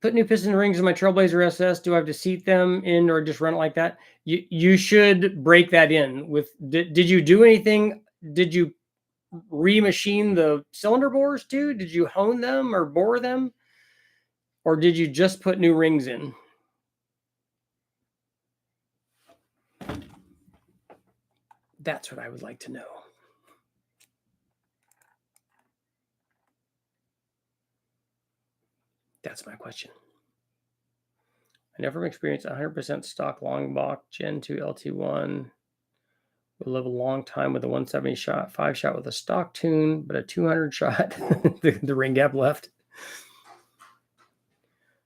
Put new piston rings in my Trailblazer SS. Do I have to seat them in or just run it like that? You should break that in with. Did you do anything? Did you remachine the cylinder bores too? Did you hone them or bore them? Or did you just put new rings in? That's what I would like to know. That's my question. I never experienced 100% stock long block Gen 2 LT1. We'll live a long time with a 170 shot, 5 shot with a stock tune, but a 200 shot, the ring gap left.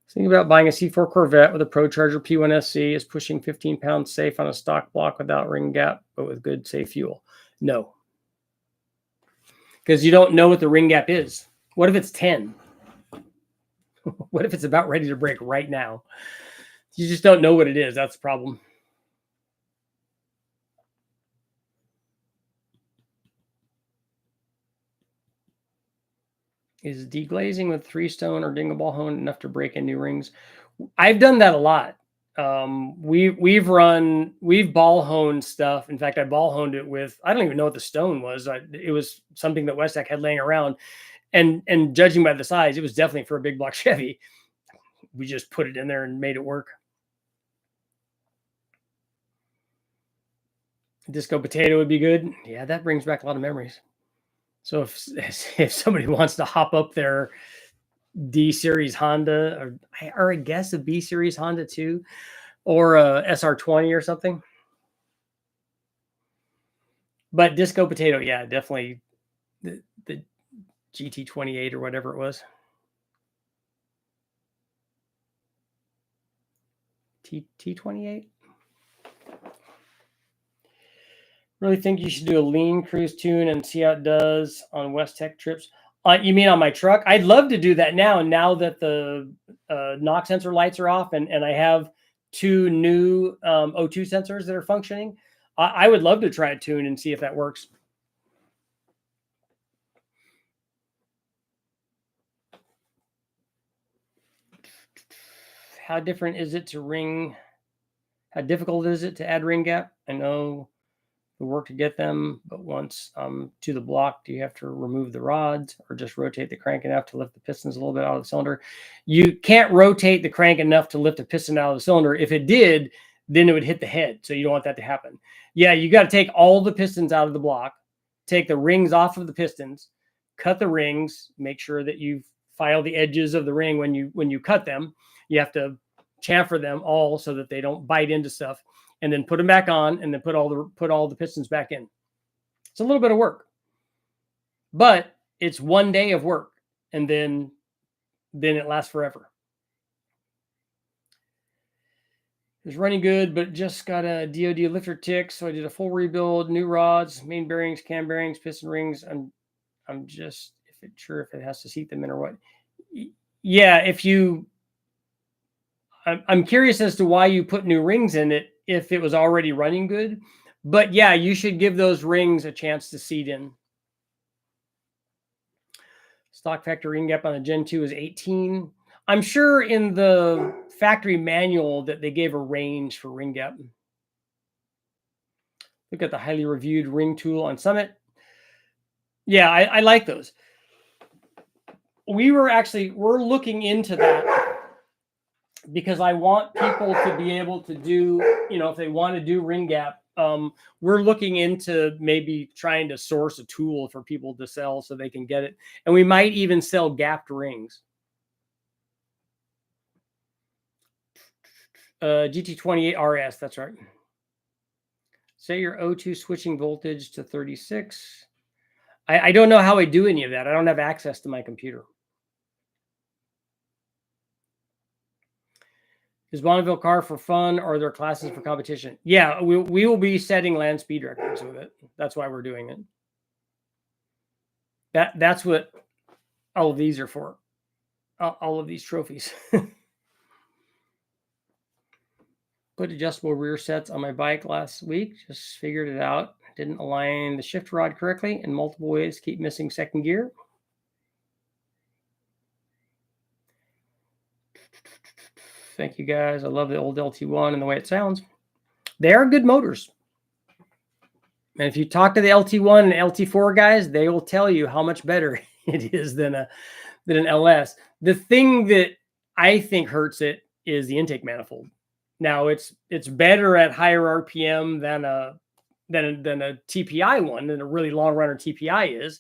Thinking about buying a C4 Corvette with a ProCharger P1SC is pushing 15 pounds safe on a stock block without ring gap, but with good safe fuel. No. Because you don't know what the ring gap is. What if it's 10? What if it's about ready to break right now? You just don't know what it is. That's the problem. Is deglazing with 3-stone or dingle ball hone enough to break in new rings? I've done that a lot. We've ball honed stuff. In fact, I ball honed it with, I don't even know what the stone was. It was something that Westech had laying around, and judging by the size, it was definitely for a big block Chevy. We just put it in there and made it work. Disco potato would be good. Yeah, that brings back a lot of memories. So if somebody wants to hop up their D series Honda, or I guess a B series Honda too, or a SR20 or something. But disco potato, yeah, definitely the GT28 or whatever it was. T28. Really think you should do a lean cruise tune and see how it does on Westech trips. You mean on my truck? I'd love to do that now that the knock sensor lights are off and I have 2 new O2 sensors that are functioning. I would love to try a tune and see if that works. How different is it to ring? How difficult is it to add ring gap? I know the work to get them, but once to the block, do you have to remove the rods or just rotate the crank enough to lift the pistons a little bit out of the cylinder? You can't rotate the crank enough to lift a piston out of the cylinder. If it did, then it would hit the head. So you don't want that to happen. Yeah, you got to take all the pistons out of the block, take the rings off of the pistons, cut the rings, make sure that you file the edges of the ring when you cut them. You have to chamfer them all so that they don't bite into stuff, and then put them back on, and then put all the pistons back in. It's a little bit of work, but it's one day of work, and then it lasts forever. It was running good, but just got a DOD lifter tick, so I did a full rebuild, new rods, main bearings, cam bearings, piston rings. I'm just sure if it has to seat them in or what. Yeah, I'm curious as to why you put new rings in it if it was already running good. But yeah, you should give those rings a chance to seat in. Stock factor ring gap on the Gen 2 is 18. I'm sure in the factory manual that they gave a range for ring gap. Look at the highly reviewed ring tool on Summit. Yeah, I like those. We're looking into that because I want people to be able to do, if they want to do ring gap, we're looking into maybe trying to source a tool for people to sell so they can get it. And we might even sell gapped rings. GT28 RS, that's right. Set your O2 switching voltage to 36. I don't know how I do any of that. I don't have access to my computer. Is Bonneville car for fun or are there classes for competition? Yeah, we will be setting land speed records with it. That's why we're doing it. That's what all of these are for. All of these trophies. Put adjustable rear sets on my bike last week. Just figured it out. Didn't align the shift rod correctly in multiple ways. Keep missing second gear. Thank you guys. I love the old LT1 and the way it sounds. They are good motors. And if you talk to the LT1 and LT4 guys, they will tell you how much better it is than an LS. The thing that I think hurts it is the intake manifold. Now it's better at higher RPM than a TPI one, than a really long runner TPI is,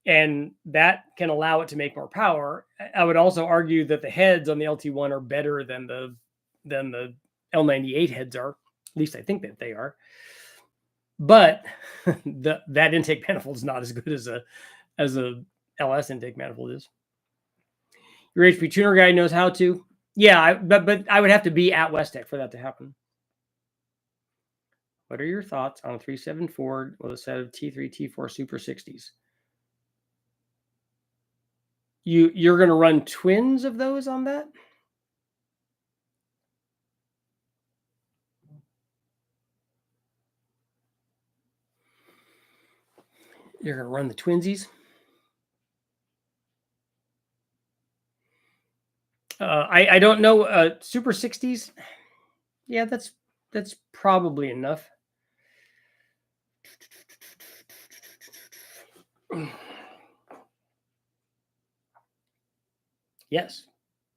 and that can allow it to make more power. I would also argue that the heads on the LT1 are better than the L98 heads are. At least I think that they are. But that intake manifold is not as good as a LS intake manifold is. Your HP tuner guy knows how to. Yeah, but I would have to be at West Tech for that to happen. What are your thoughts on a 3.7 Ford with a set of T3, T4 Super 60s? You're going to run twins of those on that? You're going to run the twinsies? I don't know. Super 60s? Yeah, that's probably enough. Yes.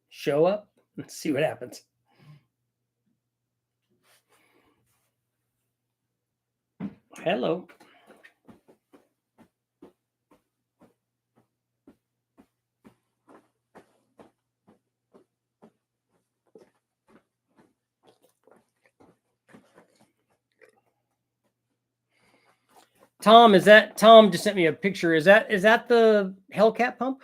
Show up and see what happens. Hello. Tom just sent me a picture. Is that the Hellcat pump?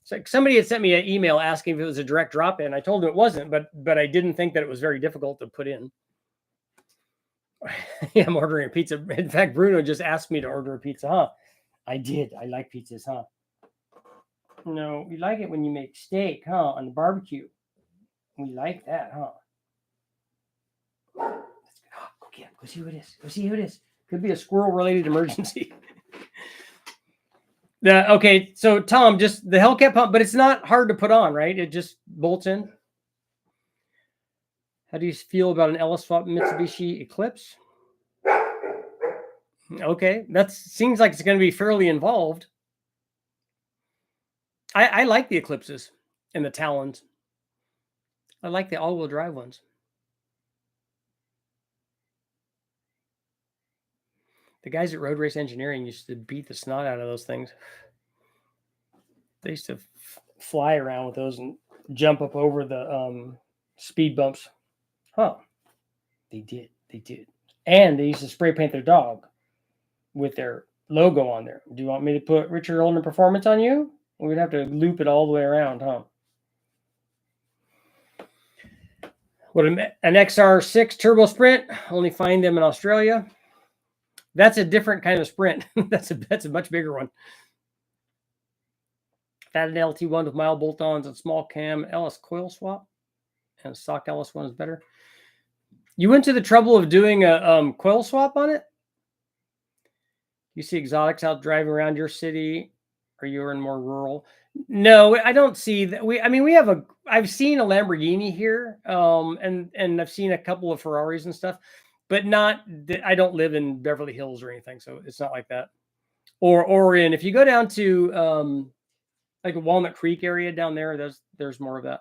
It's like somebody had sent me an email asking if it was a direct drop in. I told him it wasn't, but I didn't think that it was very difficult to put in. Yeah, I'm ordering a pizza. In fact, Bruno just asked me to order a pizza, huh? I did. I like pizzas, huh? No, we like it when you make steak, huh? On the barbecue. We like that, huh? Let's go. Go get him. Go see who it is. Go see who it is. Could be a squirrel-related emergency. Okay, so Tom, just the Hellcat pump, but it's not hard to put on, right? It just bolts in. How do you feel about an LS swap Mitsubishi Eclipse? Okay, that seems like it's going to be fairly involved. I like the Eclipses and the Talons. I like the all-wheel drive ones. The guys at Road Race Engineering used to beat the snot out of those things. They used to fly around with those and jump up over the speed bumps. Huh. They did. And they used to spray paint their dog with their logo on there. Do you want me to put Richard Olden Performance on you? We'd have to loop it all the way around, huh? What an XR6 Turbo Sprint. Only find them in Australia. That's a different kind of sprint. that's a much bigger one. Fatted LT1 with mild bolt-ons and small cam LS coil swap, and stock LS1 is better. You went to the trouble of doing a coil swap on it? You see exotics out driving around your city, or you're in more rural? No, I don't see that. I mean, we have I've seen a Lamborghini here, and I've seen a couple of Ferraris and stuff, but not. I don't live in Beverly Hills or anything, so it's not like that. Or if you go down to like a Walnut Creek area down there, there's more of that.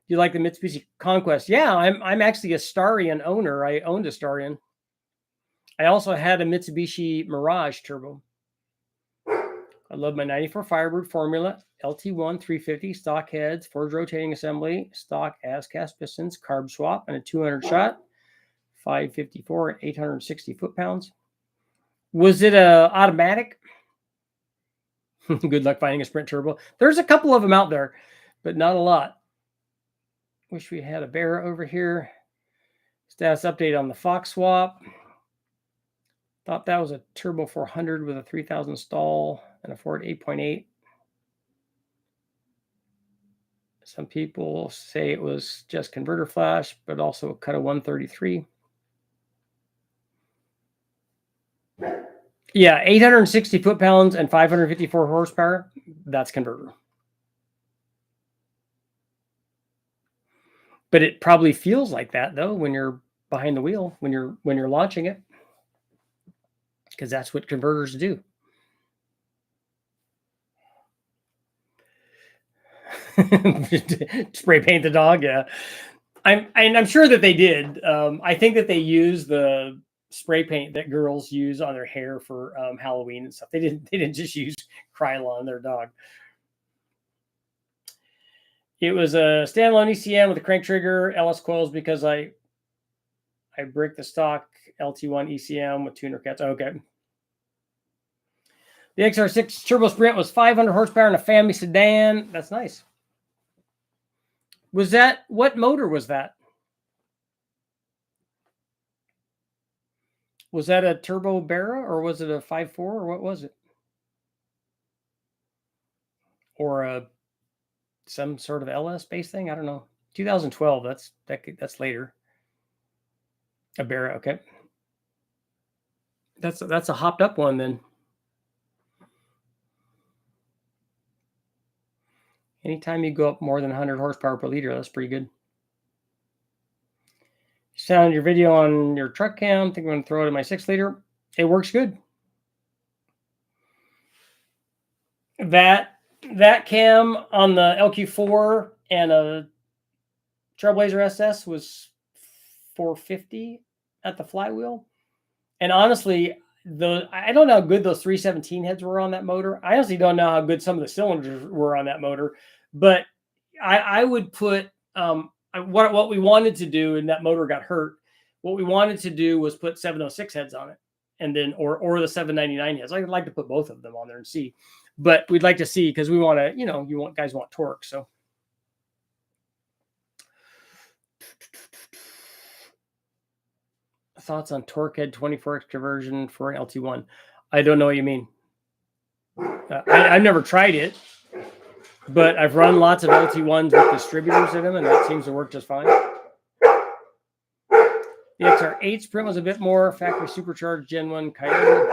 You like the Mitsubishi Conquest? Yeah, I'm actually a Starion owner. I owned a Starion. I also had a Mitsubishi Mirage Turbo. I love my 94 Firebird Formula, LT1 350, stock heads, forged rotating assembly, stock as cast pistons, carb swap, and a 200 shot, 554 and 860 foot-pounds. Was it a automatic? Good luck finding a Sprint Turbo. There's a couple of them out there, but not a lot. Wish we had a bear over here. Status update on the Fox swap. Thought that was a Turbo 400 with a 3000 stall and a Ford 8.8. Some people say it was just converter flash, but also a cut of 133. Yeah, 860 foot-pounds and 554 horsepower. That's converter. But it probably feels like that though when you're behind the wheel, when you're launching it, because that's what converters do. Spray paint the dog, yeah. I'm sure that they did. I think that they use the spray paint that girls use on their hair for Halloween and stuff. They didn't just use Krylon on their dog. It was a standalone ECM with a crank trigger, LS coils, because I break the stock LT1 ECM with tuner cats. Okay. The XR6 Turbo Sprint was 500 horsepower in a family sedan. That's nice. Was that, what motor was that? Was that a Turbo Barra or was it a 5.4 or what was it? Or some sort of LS based thing? I don't know. 2012. That's later. A Barra, okay. That's a hopped up one then. Anytime you go up more than 100 horsepower per liter, that's pretty good. Sound your video on your truck cam. I think I'm going to throw it in my 6-liter. It works good. That cam on the LQ4 and a Trailblazer SS was 450 at the flywheel. And honestly, I don't know how good those 317 heads were on that motor. I honestly don't know how good some of the cylinders were on that motor. But I would put what we wanted to do, and that motor got hurt. What we wanted to do was put 706 heads on it, and then or the 799 heads. I'd like to put both of them on there and see. But we'd like to see because we want to, guys want torque. So thoughts on torque head 24x conversion for an LT1? I don't know what you mean. I've never tried it, but I've run lots of LT1s with distributors in them, and that seems to work just fine. The XR8 Sprint was a bit more factory supercharged Gen 1 Coyote.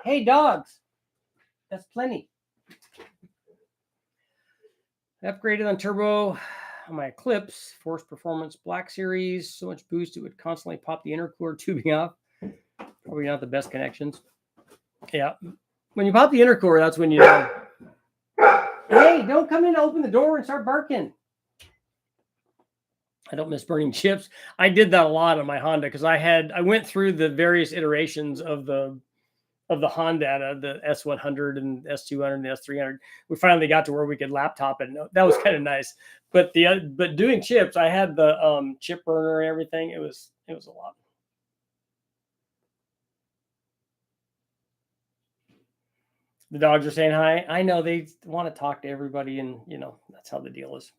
Hey, dogs. That's plenty. Upgraded on turbo on my Eclipse, Force Performance Black Series. So much boost, it would constantly pop the intercooler tubing off. Probably not the best connections. Yeah. When you pop the intercooler, that's when you know. Hey, don't come in to open the door and start barking. I don't miss burning chips. I did that a lot on my Honda because I went through the various iterations of the Honda, the S100 and S200 and S300. We finally got to where we could laptop it. And that was kind of nice. But doing chips, I had the chip burner and everything. It was a lot. The dogs are saying hi. I know they want to talk to everybody, and that's how the deal is.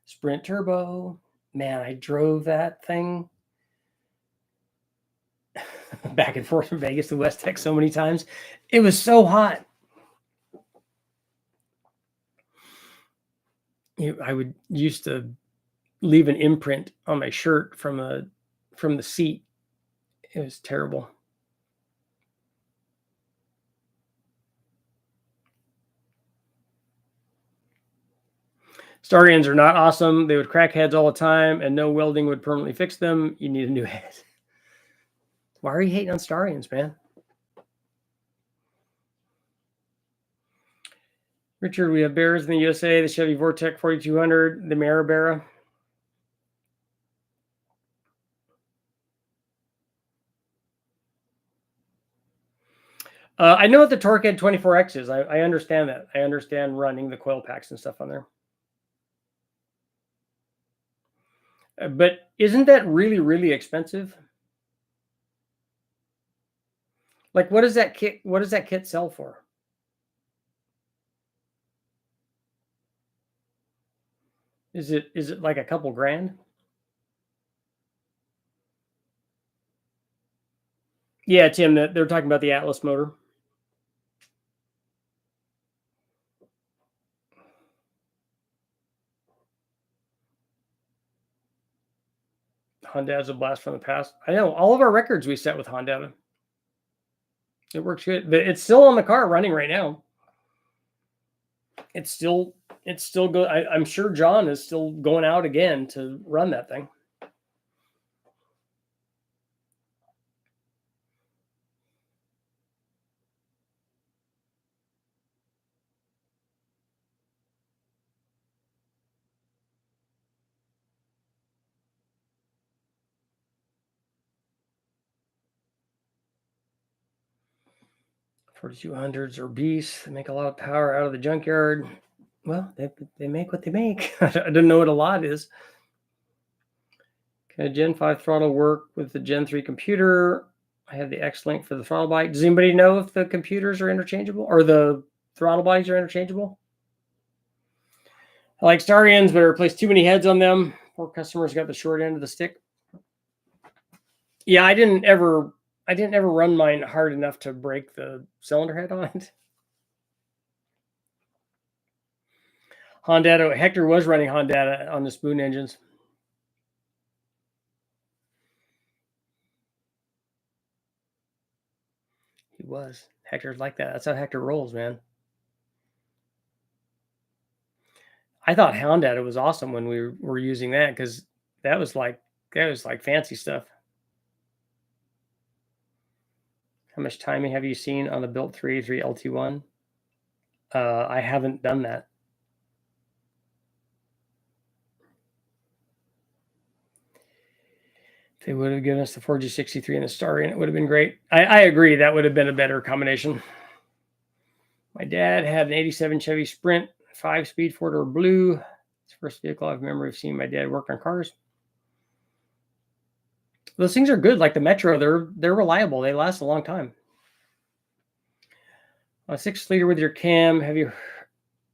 Sprint Turbo. Man, I drove that thing back and forth from Vegas to West Texas so many times. It was so hot. I would used to leave an imprint on my shirt from a from the seat. It was terrible. Starions are not awesome. They would crack heads all the time, and no welding would permanently fix them. You need a new head. Why are you hating on Starions, man? Richard, we have bears in the USA, the Chevy Vortec 4200, the Maribera. I know what the Torquehead 24X is. I understand that. I understand running the coil packs and stuff on there. But isn't that really, really expensive? Like, what does that kit sell for? Is it like a couple grand? Yeah, Tim, they're talking about the Atlas motor. Honda has a blast from the past. I know all of our records we set with Honda. It works good. It's still on the car running right now. It's still good. I'm sure John is still going out again to run that thing. $4,200s are beasts. They make a lot of power out of the junkyard. Well, they make what they make. I don't know what a lot is. Can a Gen 5 throttle work with the Gen 3 computer? I have the X-Link for the throttle body. Does anybody know if the computers are interchangeable or the throttle bodies are interchangeable? I like Starions, but I replaced too many heads on them. Poor customers got the short end of the stick. Yeah, I didn't ever run mine hard enough to break the cylinder head on it. Honda, Hector was running Honda on the Spoon engines. He was. Hector's like that. That's how Hector rolls, man. I thought Honda was awesome when we were using that because that was like fancy stuff. How much timing have you seen on the built 383 LT1? I haven't done that. If they would have given us the 4G63 and the Starion, it would have been great. I agree. That would have been a better combination. My dad had an 87 Chevy Sprint, 5-speed, 4-door blue. It's the first vehicle I've memory of seeing my dad work on cars. Those things are good. Like the Metro, they're reliable. They last a long time. A 6-liter with your cam.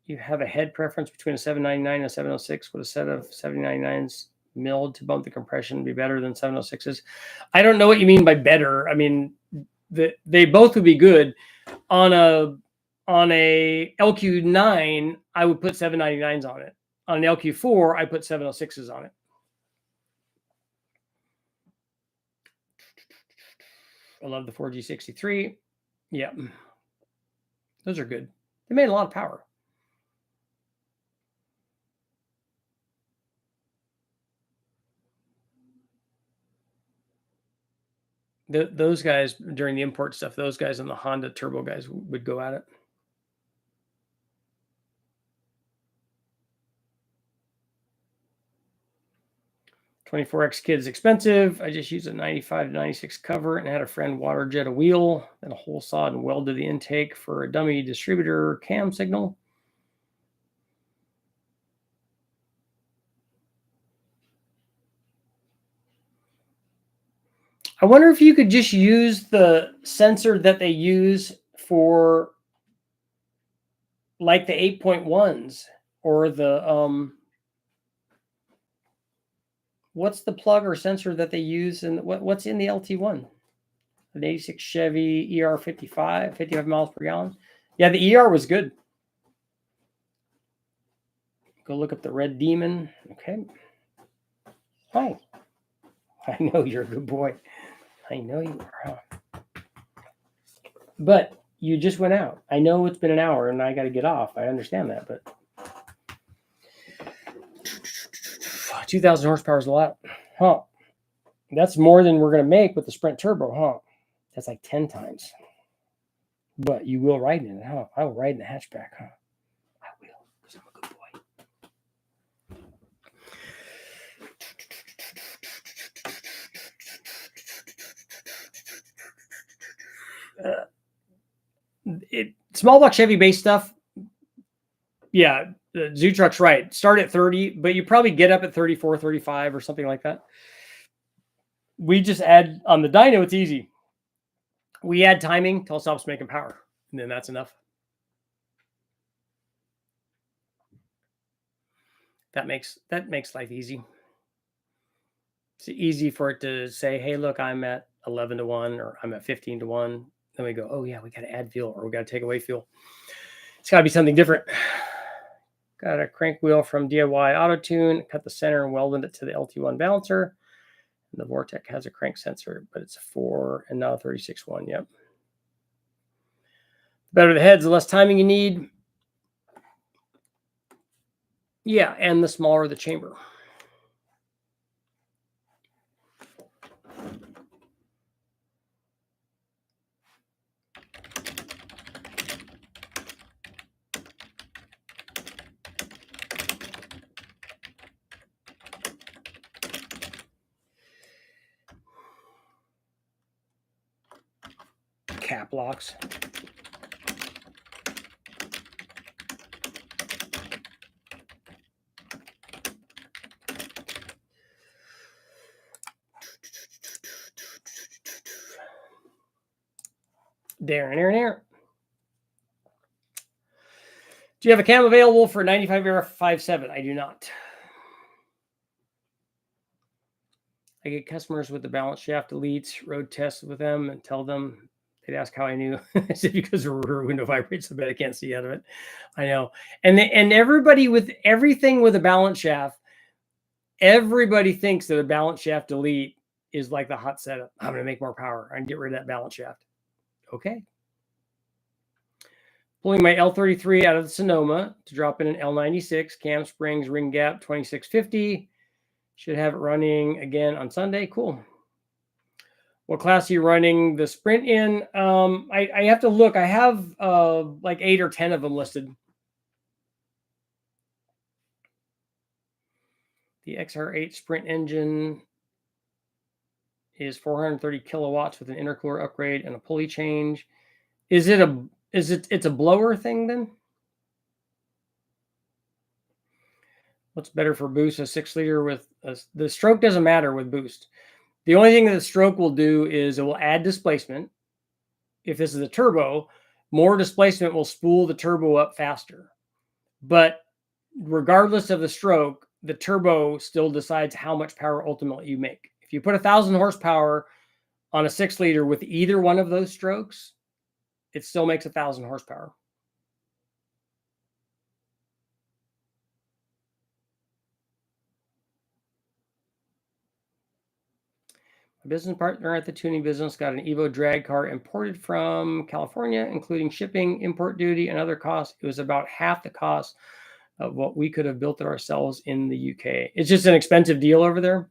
You have a head preference between a 799 and a 706? Would a set of 799s milled to bump the compression be better than 706s? I don't know what you mean by better. I mean, they both would be good. On a LQ9, I would put 799s on it. On an LQ4, I put 706s on it. I love the 4G63. Yeah. Those are good. They made a lot of power. Those guys, during the import stuff, those guys and the Honda turbo guys would go at it. $24X kit is expensive. I just used a 95 to 96 cover and had a friend water jet a wheel, then a hole saw and welded the intake for a dummy distributor cam signal. I wonder if you could just use the sensor that they use for like the 8.1s or the what's the plug or sensor that they use and what's in the LT1? An 86 Chevy ER 55 miles per gallon. Yeah, the ER was good. Go look up the Red Demon. Okay. Hi. I know you're a good boy. I know you are. Huh? But you just went out. I know it's been an hour and I got to get off. I understand that, but 2,000 horsepower is a lot. Huh. That's more than we're going to make with the Sprint Turbo, huh? That's like 10 times. But you will ride in it, huh? I will ride in the hatchback, huh? I will, because I'm a good boy. Small block Chevy base stuff. Yeah, the Zoo Truck's right. Start at 30, but you probably get up at 34, 35 or something like that. We just add on the dyno, it's easy. We add timing till it stops making power, and then that's enough. That makes life easy. It's easy for it to say, hey, look, I'm at 11 to 1 or I'm at 15 to 1. Then we go, oh, yeah, we got to add fuel or we got to take away fuel. It's got to be something different. Got a crank wheel from DIY Auto Tune, cut the center and welded it to the LT1 balancer. And the Vortec has a crank sensor, but it's a 4 and not a 36-1. Yep. The better the heads, the less timing you need. Yeah, and the smaller the chamber. Cap locks. There. Do you have a cam available for 95 Era 5.7? I do not. I get customers with the balance shaft deletes, road tests with them, and tell them. They'd ask how I knew. I said because the rear window vibrates so bad I can't see out of it. I know. And everybody with everything with a balance shaft, everybody thinks that a balance shaft delete is like the hot setup. I'm going to make more power. I can get rid of that balance shaft. Okay. Pulling my L33 out of the Sonoma to drop in an L96, cam springs, ring gap 2650. Should have it running again on Sunday. Cool. What class are you running the Sprint in? I have to look. I have like 8 or 10 of them listed. The XR8 Sprint engine is 430 kilowatts with an intercooler upgrade and a pulley change. It's a blower thing then? What's better for boost? A 6-liter with the stroke doesn't matter with boost. The only thing that the stroke will do is it will add displacement. If this is a turbo, more displacement will spool the turbo up faster. But regardless of the stroke, the turbo still decides how much power ultimately you make. If you put 1,000 horsepower on a 6-liter with either one of those strokes, it still makes 1,000 horsepower. My business partner at the tuning business got an Evo drag car imported from California, including shipping, import duty, and other costs. It was about half the cost of what we could have built it ourselves in the UK. It's just an expensive deal over there.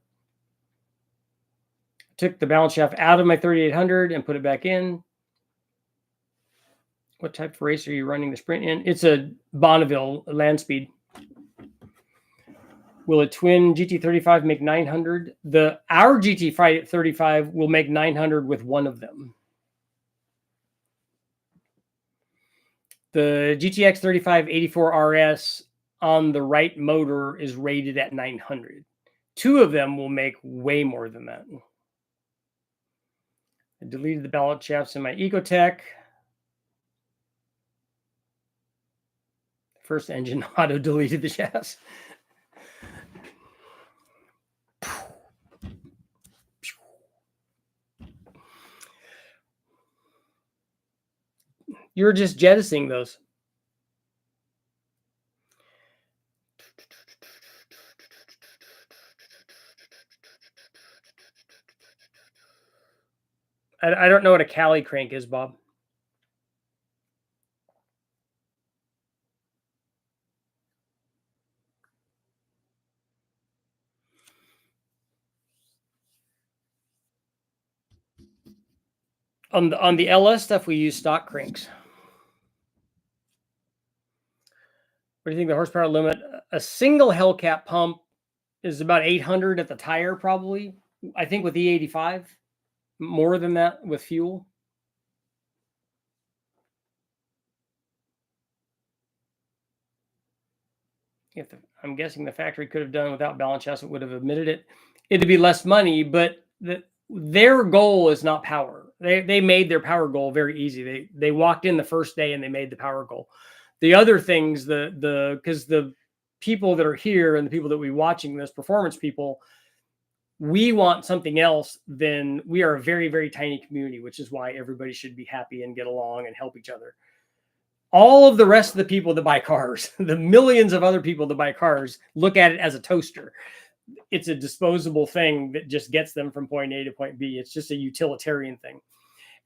Took the balance shaft out of my 3800 and put it back in. What type of race are you running the Sprint in? It's a Bonneville land speed. Will a twin GT35 make 900? Our GT35 will make 900 with one of them. The GTX 3584 RS on the right motor is rated at 900. Two of them will make way more than that. I deleted the ballot shafts in my Ecotech. First engine auto deleted the shafts. You're just jettisoning those. I don't know what a Cali crank is, Bob. On the LS stuff, we use stock cranks. What do you think the horsepower limit? A single Hellcat pump is about 800 at the tire, probably. I think with E85, more than that with fuel. I'm guessing the factory could have done without balance chassis, would have admitted it. It'd be less money, but their goal is not power. They made their power goal very easy. They walked in the first day and they made the power goal. The other things, because the people that are here and the people that we watching this, performance people, we want something else. Then we are a very, very tiny community, which is why everybody should be happy and get along and help each other. All of the rest of the people that buy cars, the millions of other people that buy cars, look at it as a toaster. It's a disposable thing that just gets them from point A to point B. It's just a utilitarian thing.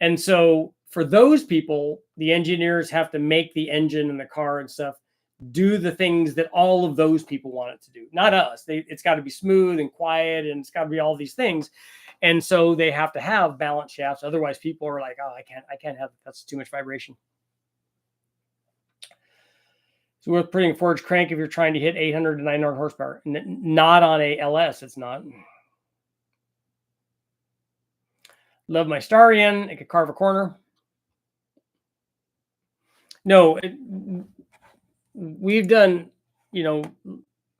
And so for those people, the engineers have to make the engine and the car and stuff do the things that all of those people want it to do, not us. It's got to be smooth and quiet, and it's got to be all these things. And so they have to have balance shafts. Otherwise, people are like, oh, I can't have, that's too much vibration. It's worth putting a forged crank if you're trying to hit 800 to 900 horsepower. Not on a LS, it's not. Love my Starion. It could carve a corner. No, we've done,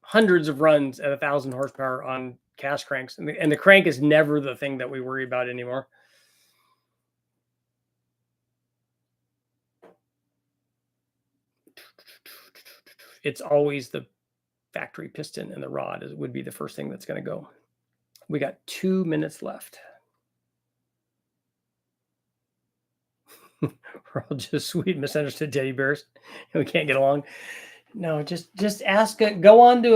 hundreds of runs at 1,000 horsepower on cast cranks, and the crank is never the thing that we worry about anymore. It's always the factory piston and the rod would be the first thing that's going to go. We got 2 minutes left. We're all just sweet, misunderstood teddy bears, and we can't get along. No, just ask. Go on to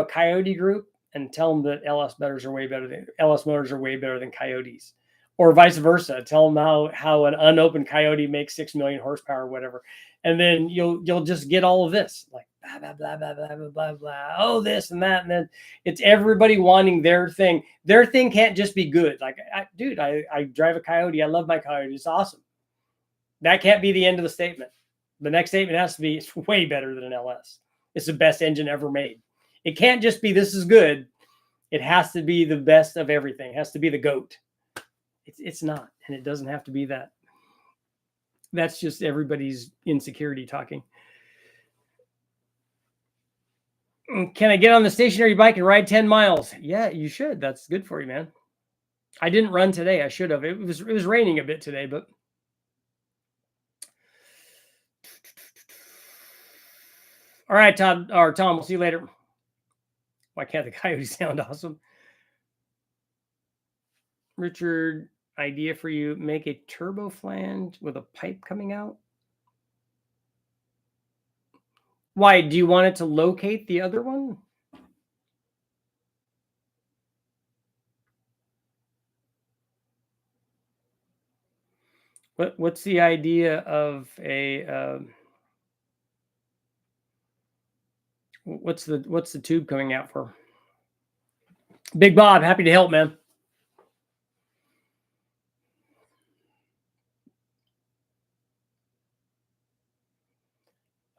a Coyote group and tell them that LS motors are way better than Coyotes, or vice versa. Tell them how an unopened Coyote makes 6 million horsepower, or whatever, and then you'll just get all of this, like blah blah blah blah blah blah blah blah. Oh, this and that, and then it's everybody wanting their thing. Their thing can't just be good. Like, I drive a Coyote. I love my Coyote. It's awesome. That can't be the end of the statement. The next statement has to be, it's way better than an LS. It's the best engine ever made. It can't just be, this is good. It has to be the best of everything. It has to be the GOAT. It's not, and it doesn't have to be that. That's just everybody's insecurity talking. Can I get on the stationary bike and ride 10 miles? Yeah, you should. That's good for you, man. I didn't run today. I should have. It was raining a bit today, but all right, Tom, we'll see you later. Why can't the Coyote sound awesome? Richard, idea for you: make a turbo flange with a pipe coming out. Why? Do you want it to locate the other one? What's the idea of a what's the tube coming out for? Big Bob, happy to help, man.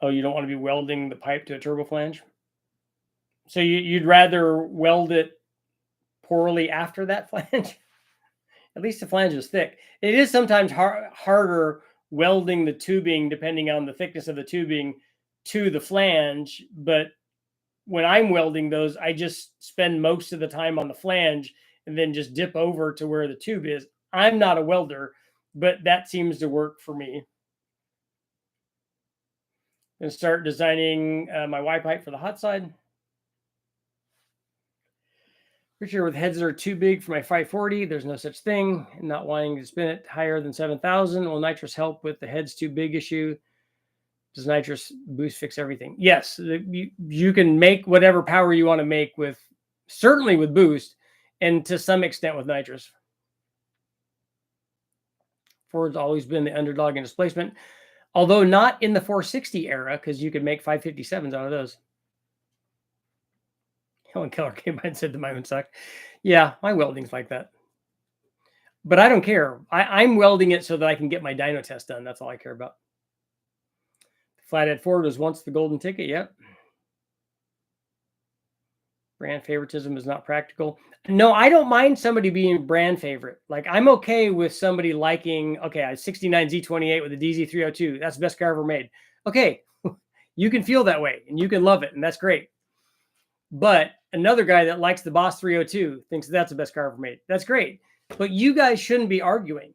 Oh, you don't want to be welding the pipe to a turbo flange? So you'd rather weld it poorly after that flange? At least the flange is thick. It is sometimes harder welding the tubing, depending on the thickness of the tubing, to the flange. But when I'm welding those, I just spend most of the time on the flange and then just dip over to where the tube is. I'm not a welder, but that seems to work for me. And start designing my Y pipe for the hot side. Richard, with heads that are too big for my 540, there's no such thing. And not wanting to spin it higher than 7,000. Will nitrous help with the heads too big issue? Does nitrous boost fix everything? Yes, you can make whatever power you want to make with, certainly with boost, and to some extent with nitrous. Ford's always been the underdog in displacement, although not in the 460 era, because you could make 557s out of those. Helen Keller came by and said that my own sucked. Yeah, my welding's like that. But I don't care. I'm welding it so that I can get my dyno test done. That's all I care about. Flathead Ford was once the golden ticket. Yep. Brand favoritism is not practical. No, I don't mind somebody being brand favorite. Like, I'm okay with somebody liking, okay, a 69 Z28 with a DZ302. That's the best car ever made. Okay, you can feel that way and you can love it, and that's great. But another guy that likes the Boss 302 thinks that's the best car ever made. That's great. But you guys shouldn't be arguing.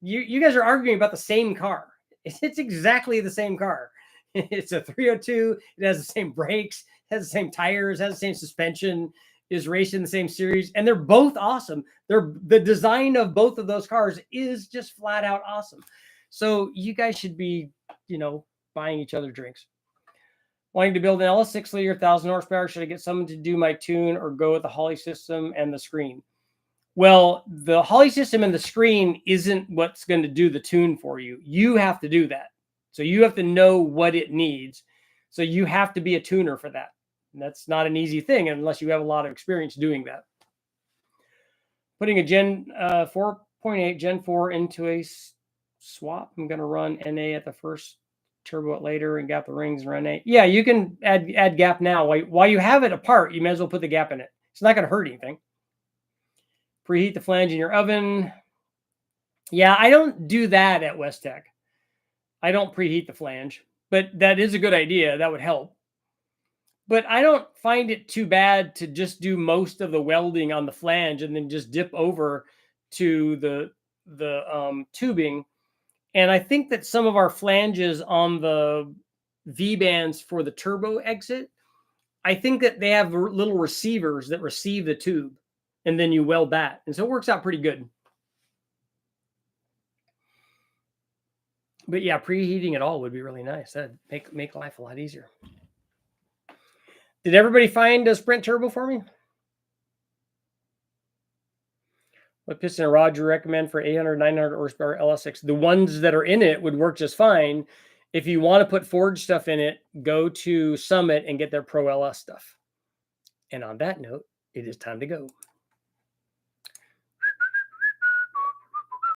You guys are arguing about the same car. It's exactly the same car. It's a 302. It has the same brakes, has the same tires, has the same suspension, is raced in the same series, and they're both awesome. The design of both of those cars is just flat out awesome. So you guys should be, buying each other drinks. Wanting to build an LS 6-liter, 1,000 horsepower. Should I get someone to do my tune or go with the Holley system and the screen? Well, the Holley system and the screen isn't what's going to do the tune for you. You have to do that. So you have to know what it needs. So you have to be a tuner for that. And that's not an easy thing unless you have a lot of experience doing that. Putting a Gen 4.8 Gen 4 into a swap. I'm going to run NA at the first, turbo it later, and gap the rings and run A. Yeah, you can add gap now. While you have it apart, you may as well put the gap in it. It's not going to hurt anything. Preheat the flange in your oven. Yeah, I don't do that at West Tech. I don't preheat the flange, but that is a good idea. That would help. But I don't find it too bad to just do most of the welding on the flange and then just dip over to the tubing. And I think that some of our flanges on the V-bands for the turbo exit, I think that they have little receivers that receive the tube, and then you weld that. And so it works out pretty good. But yeah, preheating it all would be really nice. That'd make life a lot easier. Did everybody find a Sprint turbo for me? What piston and rod do you recommend for 800, 900 horsepower LS6? The ones that are in it would work just fine. If you want to put Forge stuff in it, go to Summit and get their Pro LS stuff. And on that note, it is time to go.